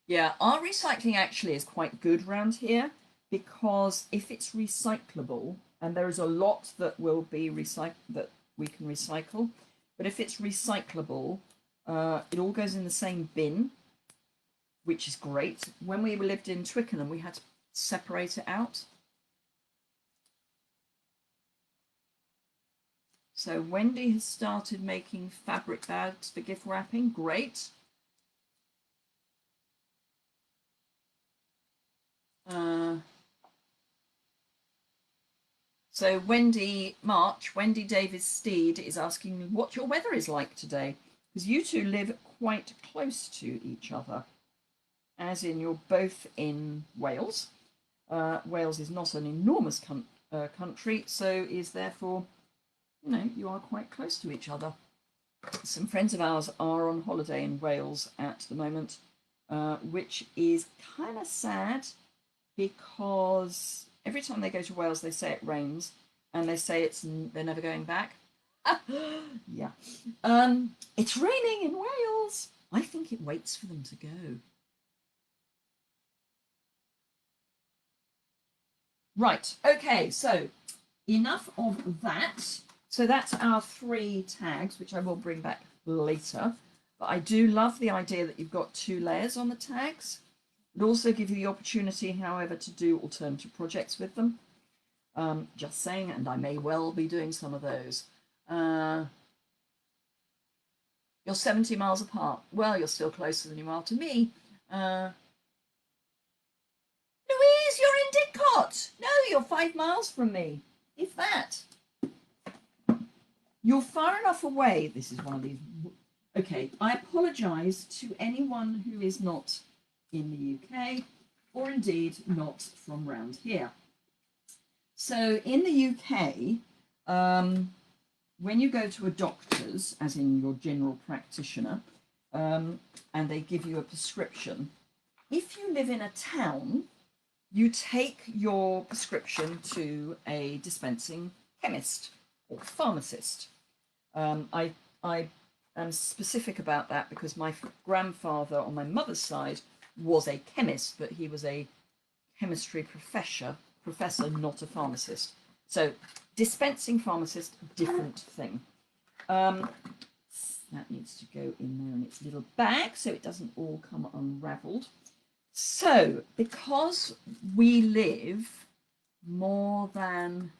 yeah, our recycling actually is quite good around here, because if it's recyclable, and there is a lot that will be that we can recycle, but if it's recyclable, it all goes in the same bin, which is great. When we lived in Twickenham, we had to separate it out. So Wendy has started making fabric bags for gift wrapping. Great. So Wendy Davis Steed is asking what your weather is like today, because you two live quite close to each other, as in you're both in Wales. Wales is not an enormous country, so is therefore, you are quite close to each other. Some friends of ours are on holiday in Wales at the moment, which is kind of sad, because every time they go to Wales, they say it rains, and they say they're never going back. Yeah. It's raining in Wales. I think it waits for them to go. Right. Okay. So enough of that. So that's our 3 tags, which I will bring back later. But I do love the idea that you've got 2 layers on the tags. It also gives you the opportunity, however, to do alternative projects with them. Just saying, and I may well be doing some of those. You're 70 miles apart. Well, you're still closer than you are to me. Louise, you're in Didcot. No, you're 5 miles from me, if that. You're far enough away. This is one of these. Okay, I apologise to anyone who is not in the UK, or indeed not from round here. So in the UK, when you go to a doctor's, as in your general practitioner, and they give you a prescription, if you live in a town, you take your prescription to a dispensing chemist or pharmacist. I am specific about that because my grandfather on my mother's side was a chemist, but he was a chemistry professor, not a pharmacist. So dispensing pharmacist, different thing. That needs to go in there in its little bag so it doesn't all come unraveled. So because we live more than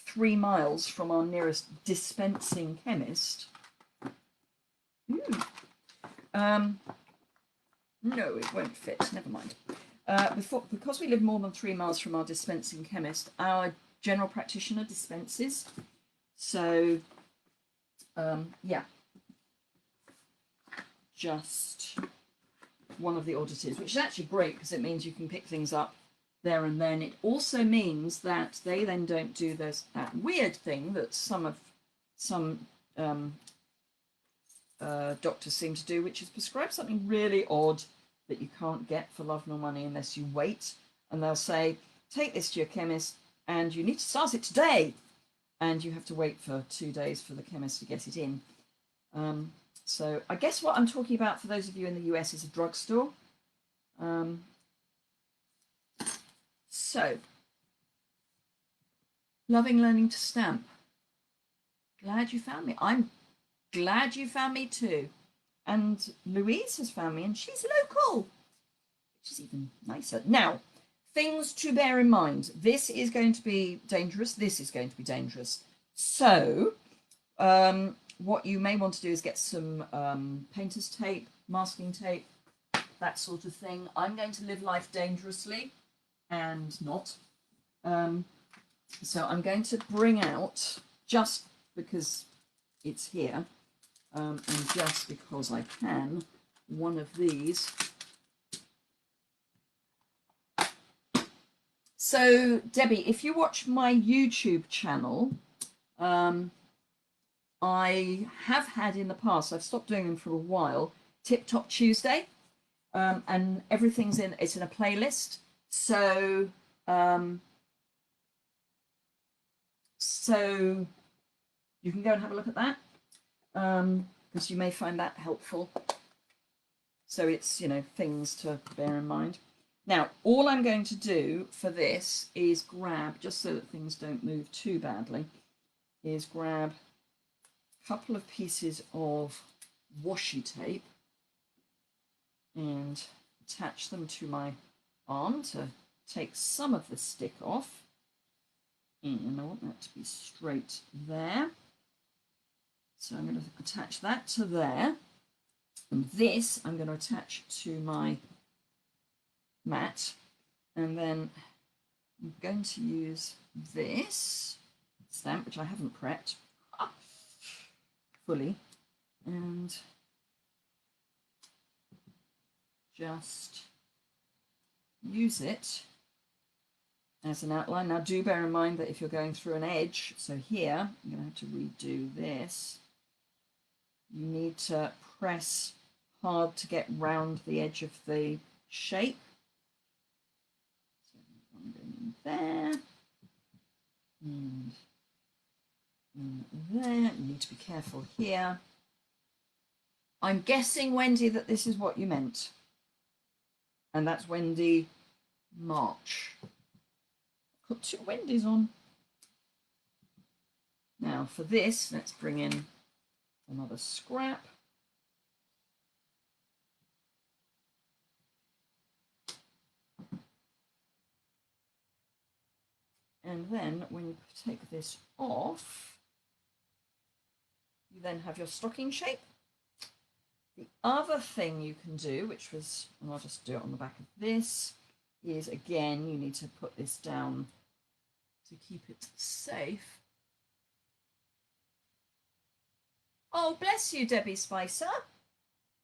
3 miles from our nearest dispensing chemist, no, it won't fit. Never mind. Because we live more than 3 miles from our dispensing chemist, our general practitioner dispenses. So, yeah, just one of the oddities, which is actually great because it means you can pick things up there and then. It also means that they then don't do that weird thing that some doctors seem to do, which is prescribe something really odd that you can't get for love nor money unless you wait. And they'll say, take this to your chemist and you need to start it today. And you have to wait for 2 days for the chemist to get it in. So I guess what I'm talking about for those of you in the US is a drugstore. So, loving learning to stamp. Glad you found me. I'm glad you found me too. And Louise has found me and she's local, which is even nicer. Now, things to bear in mind. This is going to be dangerous. This is going to be dangerous. So, what you may want to do is get some painter's tape, masking tape, that sort of thing. I'm going to live life dangerously and not. So I'm going to bring out, just because it's here, And just because I can, one of these. So, Debbie, if you watch my YouTube channel, I have had in the past, I've stopped doing them for a while, Tip Top Tuesday, and everything's it's in a playlist. So, so you can go and have a look at that, because you may find that helpful. So it's, you know, things to bear in mind. Now, all I'm going to do for this is grab, just so that things don't move too badly, is grab a couple of pieces of washi tape and attach them to my arm to take some of the stick off. And I want that to be straight there. So I'm going to attach that to there. And this I'm going to attach to my mat. And then I'm going to use this stamp, which I haven't prepped fully, and just use it as an outline. Now do bear in mind that if you're going through an edge, so here I'm going to have to redo this, you need to press hard to get round the edge of the shape. So I'm going in there and there. You need to be careful here. I'm guessing, Wendy, that this is what you meant. And that's Wendy March. Put two Wendy's on. Now for this, let's bring in another scrap. And then when you take this off, you then have your stocking shape. The other thing you can do, which was, and I'll just do it on the back of this, is again, you need to put this down to keep it safe. Oh, bless you, Debbie Spicer.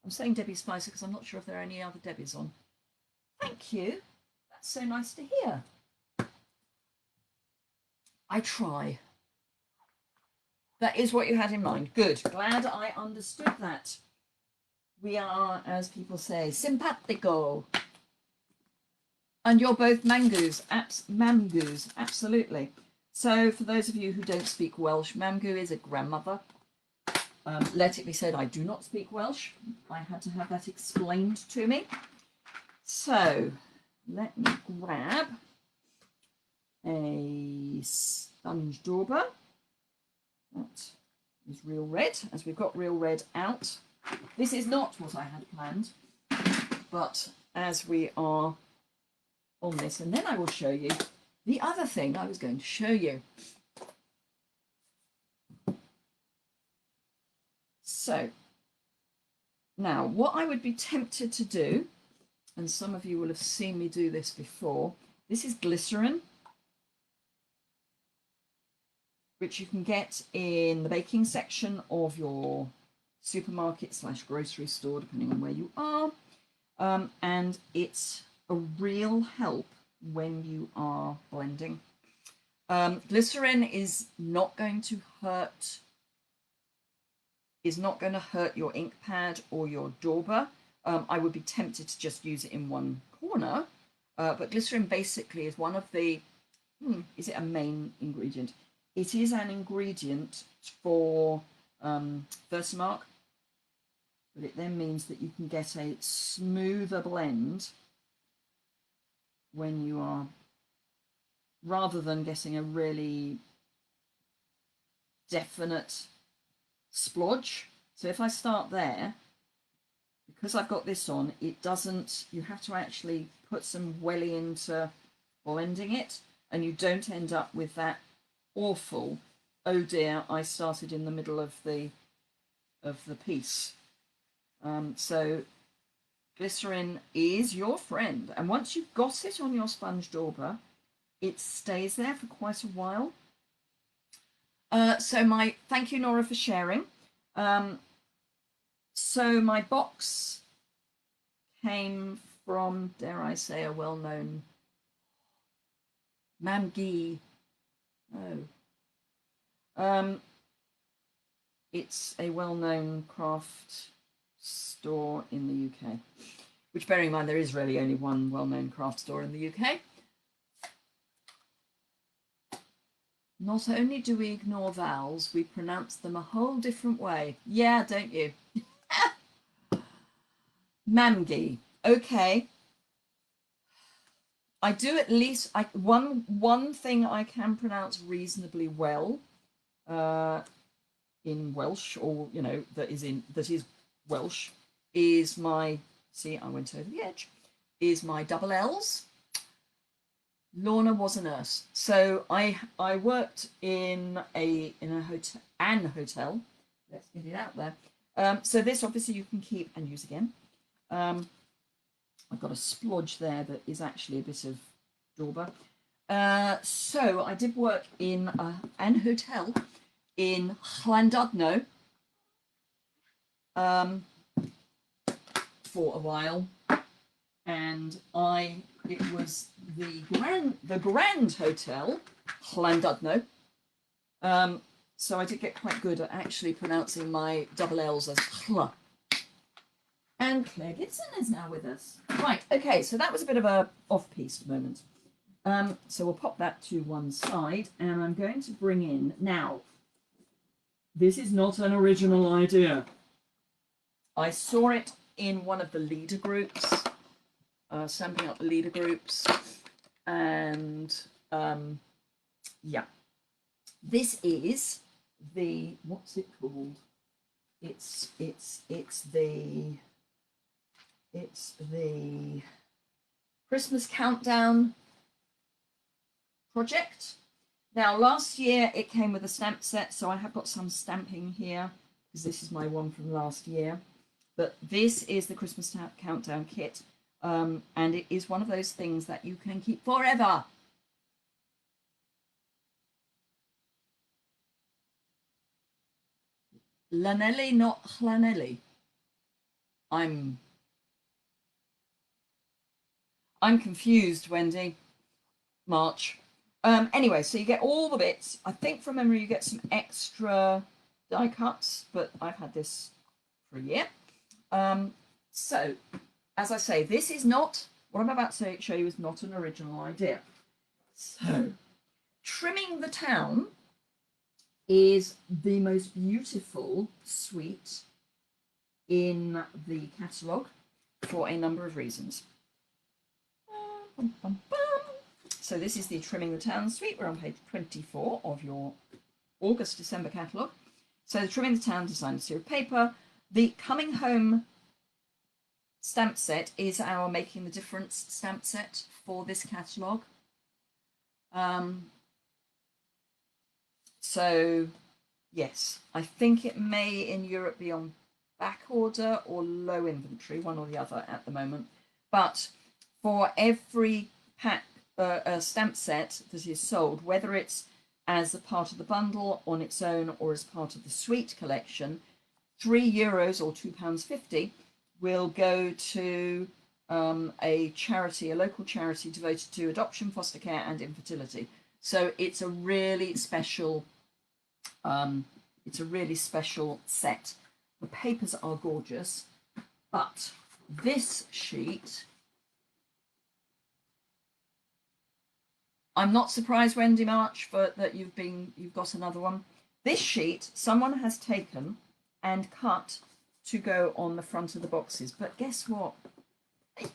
I'm saying Debbie Spicer because I'm not sure if there are any other Debbies on. Thank you. That's so nice to hear. I try. That is what you had in mind. Good. Glad I understood that. We are, as people say, simpatico. And you're both mangoos. Mamgoos, absolutely. So for those of you who don't speak Welsh, Mamgoo is a grandmother. Let it be said, I do not speak Welsh. I had to have that explained to me. So let me grab a sponge dauber. That is real red, as we've got real red out. This is not what I had planned, but as we are on this, and then I will show you the other thing I was going to show you. So now what I would be tempted to do, and some of you will have seen me do this before, this is glycerin, which you can get in the baking section of your supermarket / grocery store, depending on where you are. And it's a real help when you are blending. Glycerin is not going to hurt your ink pad or your dauber. I would be tempted to just use it in one corner, but glycerin basically is one of the, is it a main ingredient? It is an ingredient for Versamark, but it then means that you can get a smoother blend when you are, rather than getting a really definite splodge. So if I start there, because I've got this on, it doesn't, you have to actually put some welly into blending it, and you don't end up with that awful, oh dear, I started in the middle of the piece. So glycerin is your friend, and once you've got it on your sponge dauber, it stays there for quite a while. So thank you, Nora, for sharing. So my box came from, dare I say, a well-known Mamgi. It's a well-known craft store in the UK, which, bearing in mind, there is really only one well-known craft store in the UK. Not only do we ignore vowels, we pronounce them a whole different way. Yeah, don't you? Mamgi. Okay. I do at least one thing I can pronounce reasonably well in Welsh, or that is Welsh, is my, see, I went over the edge, is my double L's. Lorna was a nurse, so I worked in a hotel. Let's get it out there. So this obviously you can keep and use again. I've got a splodge there that is actually a bit of dauber. So I did work in an hotel in Llandudno for a while, and it was the Grand Hotel Llandudno. So I did get quite good at actually pronouncing my double L's as hl. And Claire Gibson is now with us. Right, okay, so that was a bit of a off-piste moment. So we'll pop that to one side, and I'm going to bring in, now, this is not an original idea. I saw it in one of the leader groups, stamping up the leader groups, and yeah. This is the, what's it called? It's the Christmas Countdown project. Now, last year it came with a stamp set, so I have got some stamping here, because this is my one from last year. But this is the Christmas Countdown kit, and it is one of those things that you can keep forever. Lanelli, not Hlanelli. I'm confused, Wendy. March. Anyway, so you get all the bits. I think from memory you get some extra die cuts, but I've had this for a year. So, as I say, this is not, what I'm about to show you is not an original idea. So, Trimming the Town is the most beautiful suite in the catalogue for a number of reasons. So this is the Trimming the Town suite. We're on page 24 of your August-December catalogue. So the Trimming the Town designer series paper. The Coming Home stamp set is our Making the Difference stamp set for this catalogue. So yes, I think it may in Europe be on back order or low inventory, one or the other at the moment. But for every pack stamp set that is sold, whether it's as a part of the bundle on its own or as part of the suite collection, €3 or £2.50 will go to a charity, a local charity devoted to adoption, foster care and infertility. So it's a really special set. The papers are gorgeous, but this sheet, I'm not surprised, Wendy March, that you've got another one. This sheet someone has taken and cut to go on the front of the boxes, but guess what?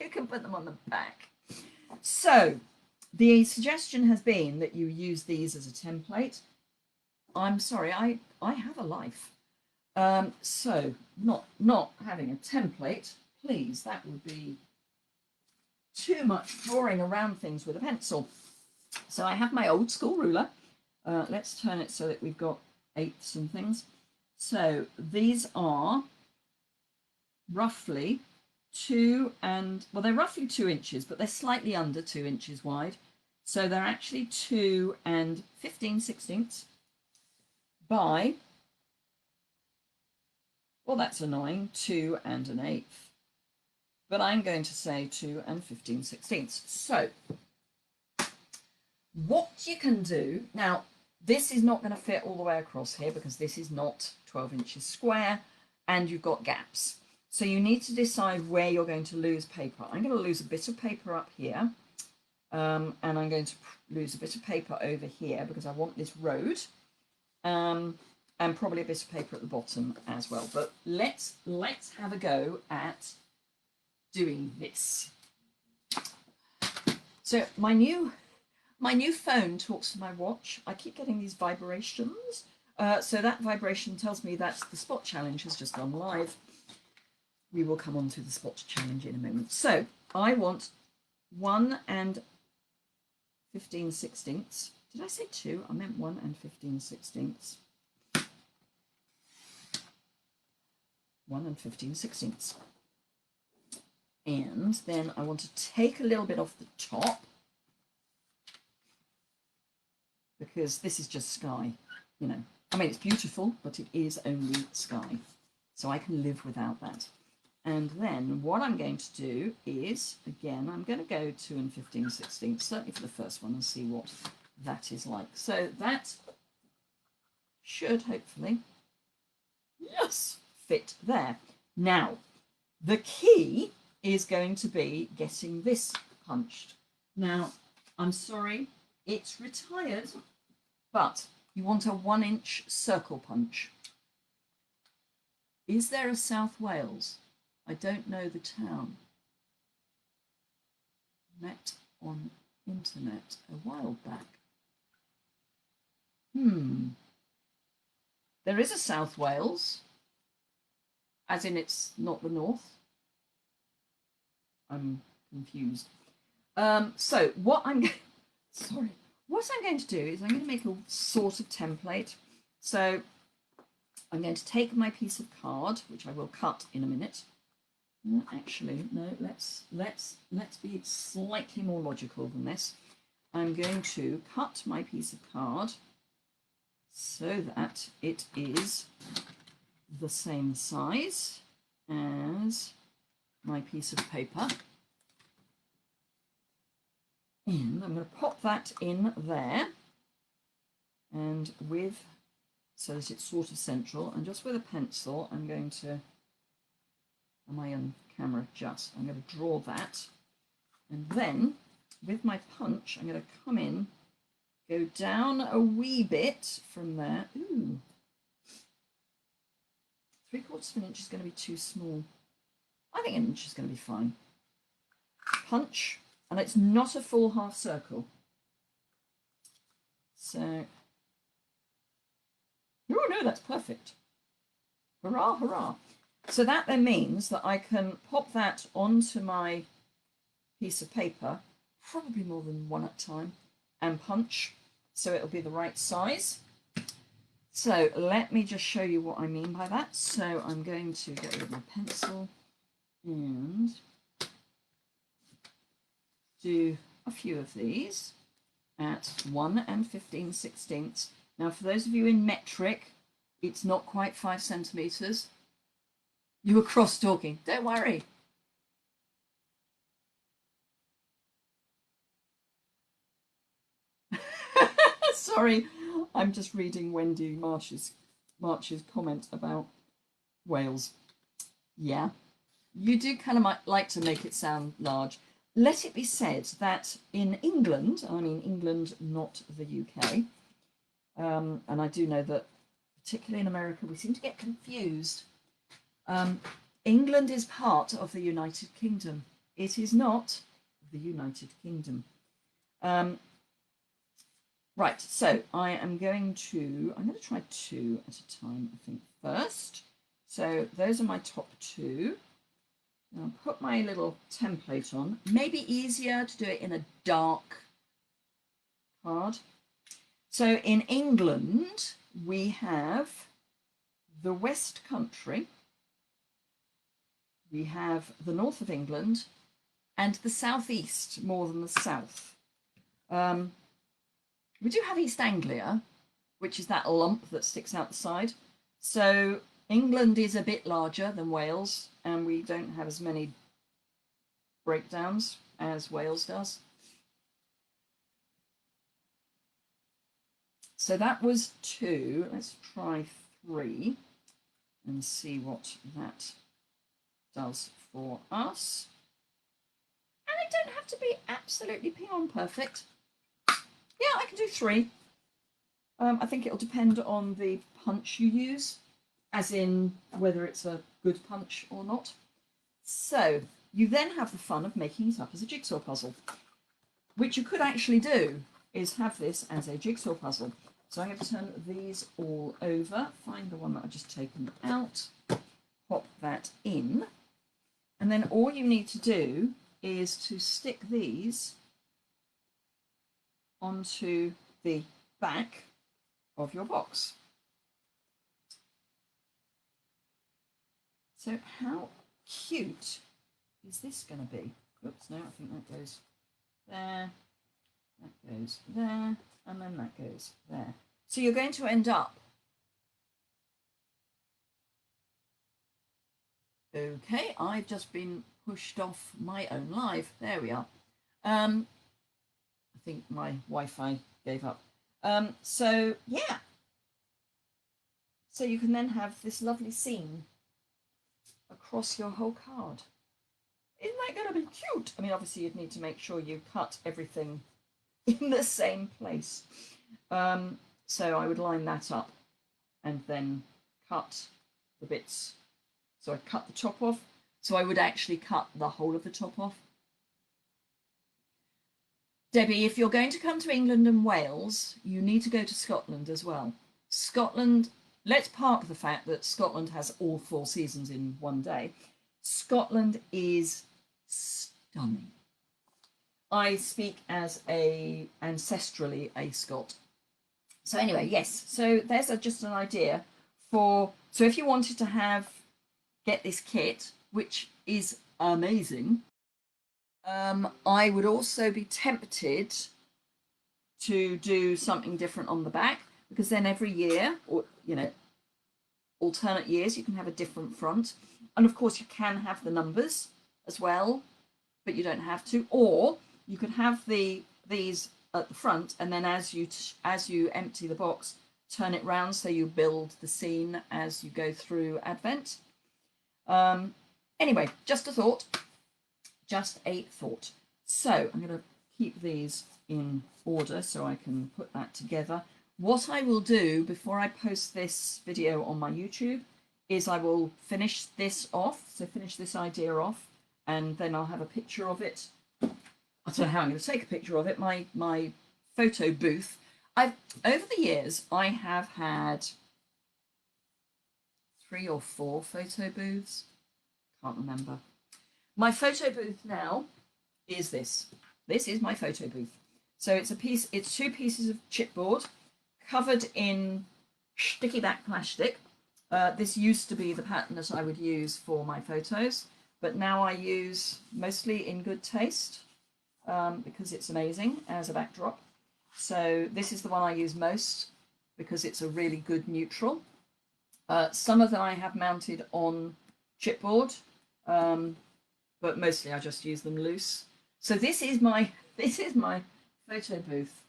You can put them on the back. So the suggestion has been that you use these as a template. I'm sorry, I have a life. So not having a template, please, that would be too much drawing around things with a pencil. So I have my old school ruler. Let's turn it so that we've got 8s and things. So these are roughly they're roughly 2 inches, but they're slightly under 2 inches wide. So they're actually 2 15/16 by Well, that's annoying, 2 and an eighth. But I'm going to say 2 and 15/16. So what you can do, now this is not going to fit all the way across here because this is not 12 inches square and you've got gaps. So you need to decide where you're going to lose paper. I'm going to lose a bit of paper up here, and I'm going to lose a bit of paper over here because I want this road, and probably a bit of paper at the bottom as well. But let's have a go at doing this. So my new phone talks to my watch. I keep getting these vibrations. So that vibration tells me that the spot challenge has just gone live. We will come on to the spot challenge in a moment. So I want 1 and 15/16. Did I say 2? I meant 1 and 15/16. 1 and 15/16. And then I want to take a little bit off the top because this is just sky, you know. I mean, it's beautiful, but it is only sky. So I can live without that. And then what I'm going to do is, again, I'm going to go 2 and 15/16, certainly for the first one, and see what that is like. So that should hopefully, yes, fit there. Now, the key is going to be getting this punched. Now, I'm sorry, it's retired, but you want a 1-inch circle punch. Is there a South Wales? I don't know the town. Met on internet a while back. There is a South Wales, as in it's not the north. I'm confused. So what I'm going to do is I'm going to make a sort of template. So I'm going to take my piece of card, which I will cut in a minute. Actually, no, let's be slightly more logical than this. I'm going to cut my piece of card so that it is the same size as my piece of paper. And I'm going to pop that in there, and so that it's sort of central, and just with a pencil I'm going to, am I on camera? Just, I'm going to draw that, and then with my punch I'm going to come in, go down a wee bit from there. Ooh, 3/4 of an inch is going to be too small. I think an inch is going to be fine. Punch, and it's not a full half circle. So, oh no, that's perfect. Hurrah, hurrah. So that then means that I can pop that onto my piece of paper, probably more than one at a time, and punch, so it'll be the right size. So let me just show you what I mean by that. So I'm going to get rid of my pencil and do a few of these at 1 and 15/16. Now, for those of you in metric, it's not quite 5 centimeters. You were cross talking, don't worry. Sorry, I'm just reading Wendy March's comment about Wales. Yeah, you do kind of like to make it sound large. Let it be said that in England, I mean England, not the UK, and I do know that particularly in America we seem to get confused. England is part of the United Kingdom. It is not the United Kingdom. Right, so I'm going to try 2 at a time, I think, first. So those are my top 2. I'll put my little template on. Maybe easier to do it in a dark card. So in England, we have the West Country, we have the north of England, and the southeast more than the south. We do have East Anglia, which is that lump that sticks out the side. So England is a bit larger than Wales, and we don't have as many breakdowns as Wales does. So that was 2. Let's try 3 and see what that does for us. And it don't have to be absolutely ping-on perfect. Yeah, I can do 3. I think it'll depend on the punch you use, as in whether it's a good punch or not. So you then have the fun of making it up as a jigsaw puzzle, which you could actually do is have this as a jigsaw puzzle. So I'm going to turn these all over, find the one that I've just taken out, pop that in, and then all you need to do is to stick these onto the back of your box. So how cute is this going to be? Oops, no, I think that goes there, that goes there, and then that goes there. So you're going to end up, okay, I've just been pushed off my own live. There we are. I think my Wi-Fi gave up. So yeah. So you can then have this lovely scene across your whole card. Isn't that going to be cute? I mean, obviously you'd need to make sure you cut everything in the same place. So I would line that up and then cut the bits. So I cut the top off. So I would actually cut the whole of the top off. Debbie, if you're going to come to England and Wales, you need to go to Scotland as well. Scotland, let's park the fact that Scotland has all 4 seasons in one day. Scotland is stunning. I speak as ancestrally a Scot. So anyway, yes, so there's just an idea for, so if you wanted to get this kit, which is amazing, I would also be tempted to do something different on the back, because then every year, or alternate years, you can have a different front. And of course you can have the numbers as well, but you don't have to. Or you could have these at the front, and then as you empty the box, turn it round so you build the scene as you go through Advent. Anyway, just a thought. So I'm going to keep these in order so I can put that together. What I will do before I post this video on my YouTube is I will finish this off, so finish this idea off, and then I'll have a picture of it. I don't know how I'm going to take a picture of it. My photo booth. Over the years, I have had 3 or 4 photo booths. Can't remember. My photo booth now is this. This is my photo booth. So it's 2 pieces of chipboard covered in sticky back plastic. This used to be the pattern that I would use for my photos, but now I use mostly In Good Taste because it's amazing as a backdrop. So this is the one I use most because it's a really good neutral. Some of them I have mounted on chipboard, but mostly I just use them loose. So this is my photo booth.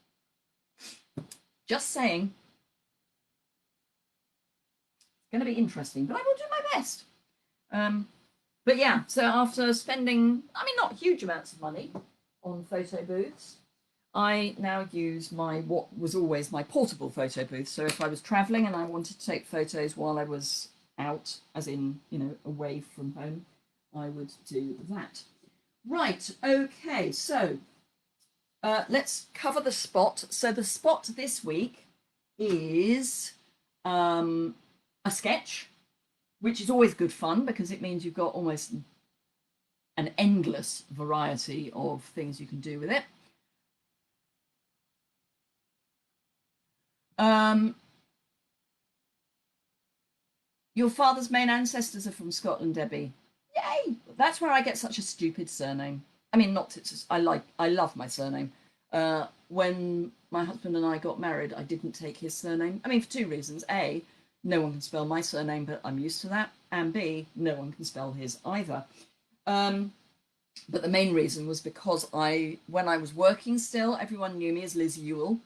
Just saying. It's going to be interesting, but I will do my best. But yeah, so after spending, not huge amounts of money on photo booths, I now use what was always my portable photo booth. So if I was traveling and I wanted to take photos while I was out, as in, away from home, I would do that. Right, okay, so let's cover the spot. So the spot this week is a sketch, which is always good fun because it means you've got almost an endless variety of things you can do with it. Your father's main ancestors are from Scotland, Debbie. Yay! That's where I get such a stupid surname. I love my surname. When my husband and I got married, I didn't take his surname. For 2 reasons. A, no one can spell my surname, but I'm used to that. And B, no one can spell his either. But the main reason was because when I was working still, everyone knew me as Liz Yuille.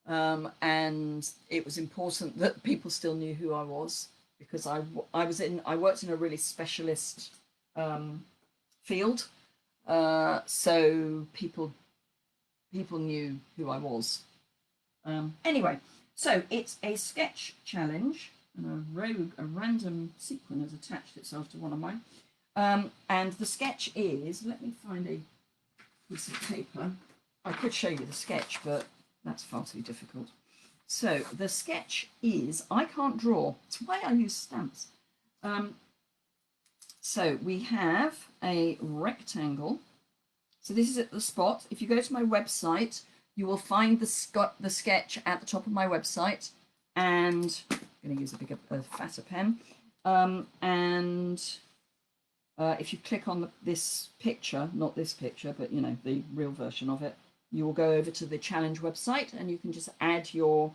And it was important that people still knew who I was, because I worked in a really specialist field. So people knew who I was. Anyway, so it's a sketch challenge, and a random sequin has attached itself to one of mine. And the sketch is, let me find a piece of paper. I could show you the sketch, but that's far too difficult. So the sketch is, I can't draw. It's why I use stamps. So we have a rectangle. So this is at the spot. If you go to my website, you will find the sketch at the top of my website. And I'm going to use a fatter pen. If you click on this picture, not this picture, but you know, the real version of it, you will go over to the challenge website, and you can just add your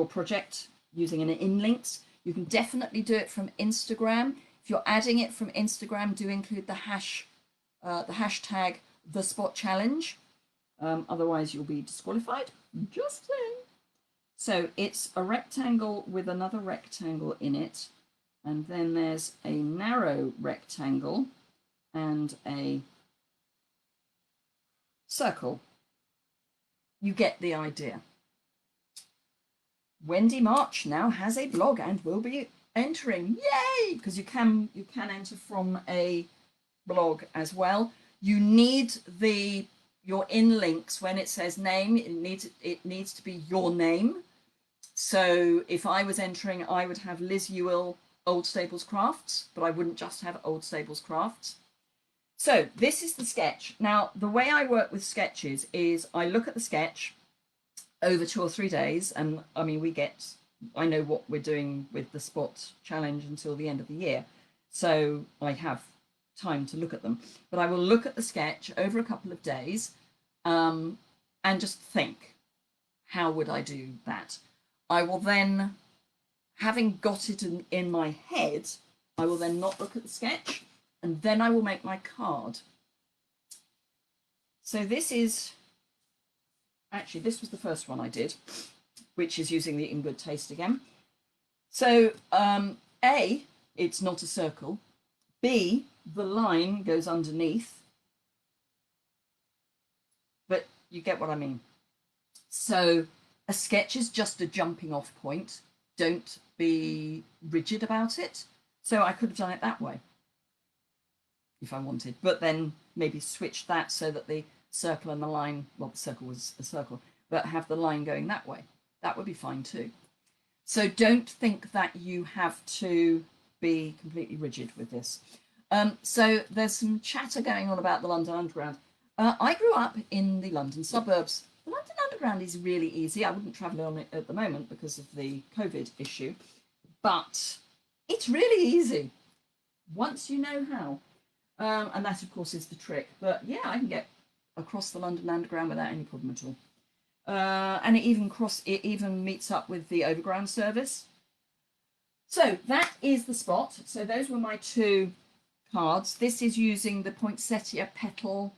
project using an inlinks. You can definitely do it from Instagram. If you're adding it from Instagram, do include the hashtag #TheSpotChallenge. Otherwise, you'll be disqualified. Just saying. So it's a rectangle with another rectangle in it, and then there's a narrow rectangle and a circle. You get the idea. Wendy March now has a blog and will be entering. Yay! Because you can enter from a blog as well. You need your inlinks when it says name. It needs to be your name. So if I was entering, I would have Liz Yuille Old Stables Crafts, but I wouldn't just have Old Stables Crafts. So this is the sketch. Now, the way I work with sketches is I look at the sketch over 2 or 3 days, and I mean, I know what we're doing with the spot challenge until the end of the year, so I have time to look at them. But I will look at the sketch over a couple of days and just think, how would I do that? I will then, having got it in my head, I will then not look at the sketch, and then I will make my card. So this was the first one I did, which is using the In Good Taste again. So A, it's not a circle. B, the line goes underneath. But you get what I mean. So a sketch is just a jumping off point. Don't be rigid about it. So I could have done it that way if I wanted, but then maybe switch that so that the circle and the line, well, the circle was a circle, but have the line going that way. That would be fine too. So don't think that you have to be completely rigid with this. So there's some chatter going on about the London Underground. I grew up in the London suburbs. The London Underground is really easy. I wouldn't travel on it at the moment because of the COVID issue, but it's really easy once you know how. And that, of course, is the trick. But yeah, I can get across the London Underground without any problem at all. And it even meets up with the Overground service. So that is the spot. So those were my 2 cards. This is using the Poinsettia Petal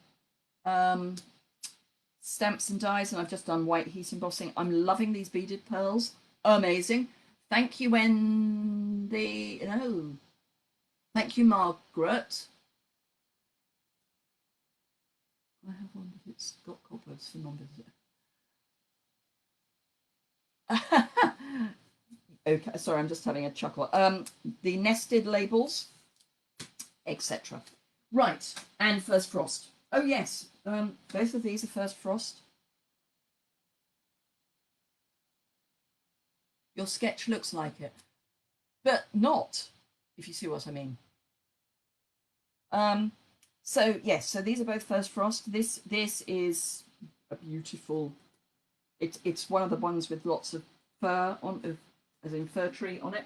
stamps and dies, and I've just done white heat embossing. I'm loving these beaded pearls. Amazing. Thank you, Wendy. No. Thank you, Margaret. I have one, but it's got cobwebs for non-visitor. Okay, sorry, I'm just having a chuckle. The nested labels, etc. Right, and First Frost. Oh yes, both of these are First Frost. Your sketch looks like it, but not, if you see what I mean. So yes, so these are both First Frost. This is a beautiful. It's one of the ones with lots of fur on, as in fir tree on it.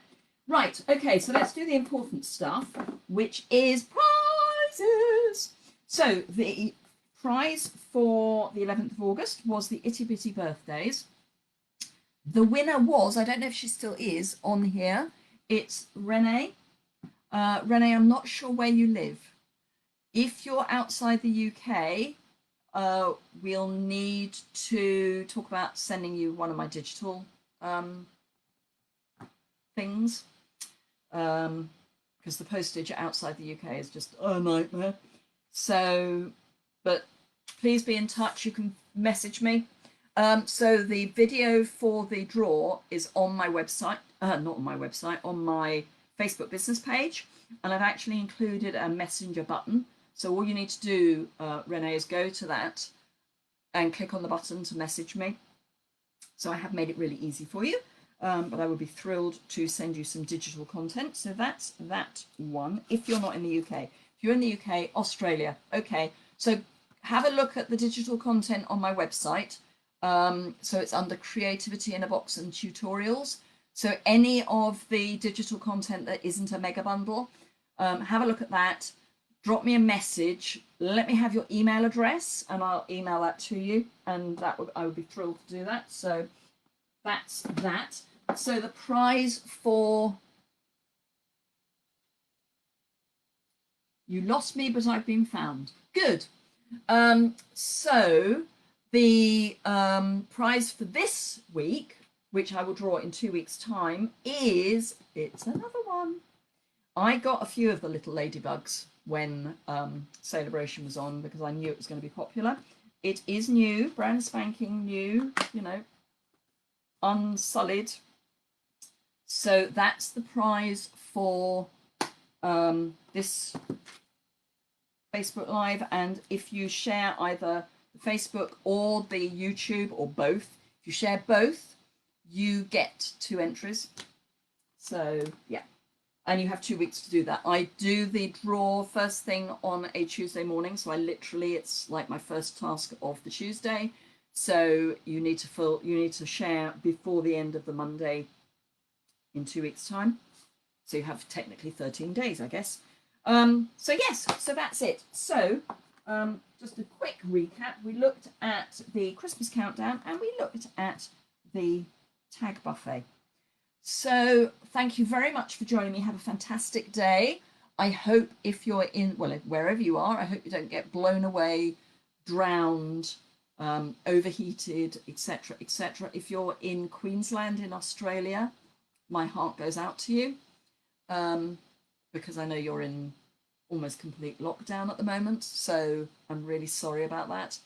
Right. Okay. So let's do the important stuff, which is prizes. So the prize for the 11th of August was the Itty Bitty Birthdays. The winner was, I don't know if she still is on here, it's Renee. Renee, I'm not sure where you live. If you're outside the UK, we'll need to talk about sending you one of my digital things, because the postage outside the UK is just a nightmare. So, but please be in touch. You can message me. So the video for the draw is on my website, not on my website, on my Facebook business page, and I've actually included a messenger button. So all you need to do, Renee, is go to that and click on the button to message me. So I have made it really easy for you, but I would be thrilled to send you some digital content. So that's that one, if you're not in the UK. If you're in the UK, Australia, okay. So have a look at the digital content on my website. So it's under creativity in a box and tutorials. So any of the digital content that isn't a mega bundle, have a look at that. Drop me a message. Let me have your email address and I'll email that to you. And I would be thrilled to do that. So that's that. So the prize for You Lost Me, But I've Been Found. Good. So the prize for this week, which I will draw in 2 weeks' time, it's another one. I got a few of the little ladybugs when Celebration was on because I knew it was going to be popular. It is new, brand spanking new, unsullied. So that's the prize for this Facebook Live. And if you share either the Facebook or the YouTube or both, if you share both, you get 2 entries. So yeah. And you have 2 weeks to do that. I do the draw first thing on a Tuesday morning. So it's like my first task of the Tuesday. So you need to share before the end of the Monday in 2 weeks' time. So you have technically 13 days, I guess. So yes, so that's it. So just a quick recap. We looked at the Christmas countdown and we looked at the tag buffet. So thank you very much for joining me. Have a fantastic day. I hope if you're wherever you are, I hope you don't get blown away, drowned, overheated, etc., etc. If you're in Queensland in Australia, my heart goes out to you, because I know you're in almost complete lockdown at the moment. So I'm really sorry about that.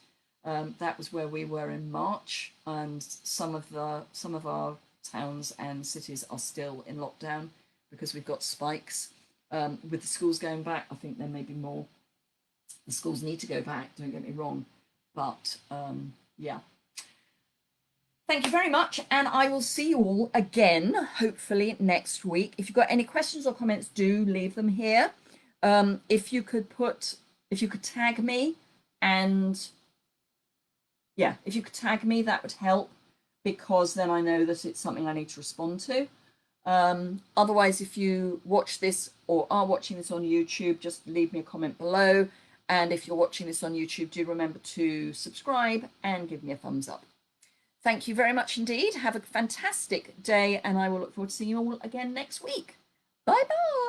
That was where we were in March, and some of our towns and cities are still in lockdown because we've got spikes. With the schools going back, I think there may be more. The schools need to go back, don't get me wrong, but yeah. Thank you very much, and I will see you all again, hopefully next week. If you've got any questions or comments, do leave them here. If you could tag me, and yeah, if you could tag me, that would help, because then I know that it's something I need to respond to. Otherwise, if you watch this or are watching this on YouTube, just leave me a comment below. And if you're watching this on YouTube, do remember to subscribe and give me a thumbs up. Thank you very much indeed. Have a fantastic day, and I will look forward to seeing you all again next week. Bye bye.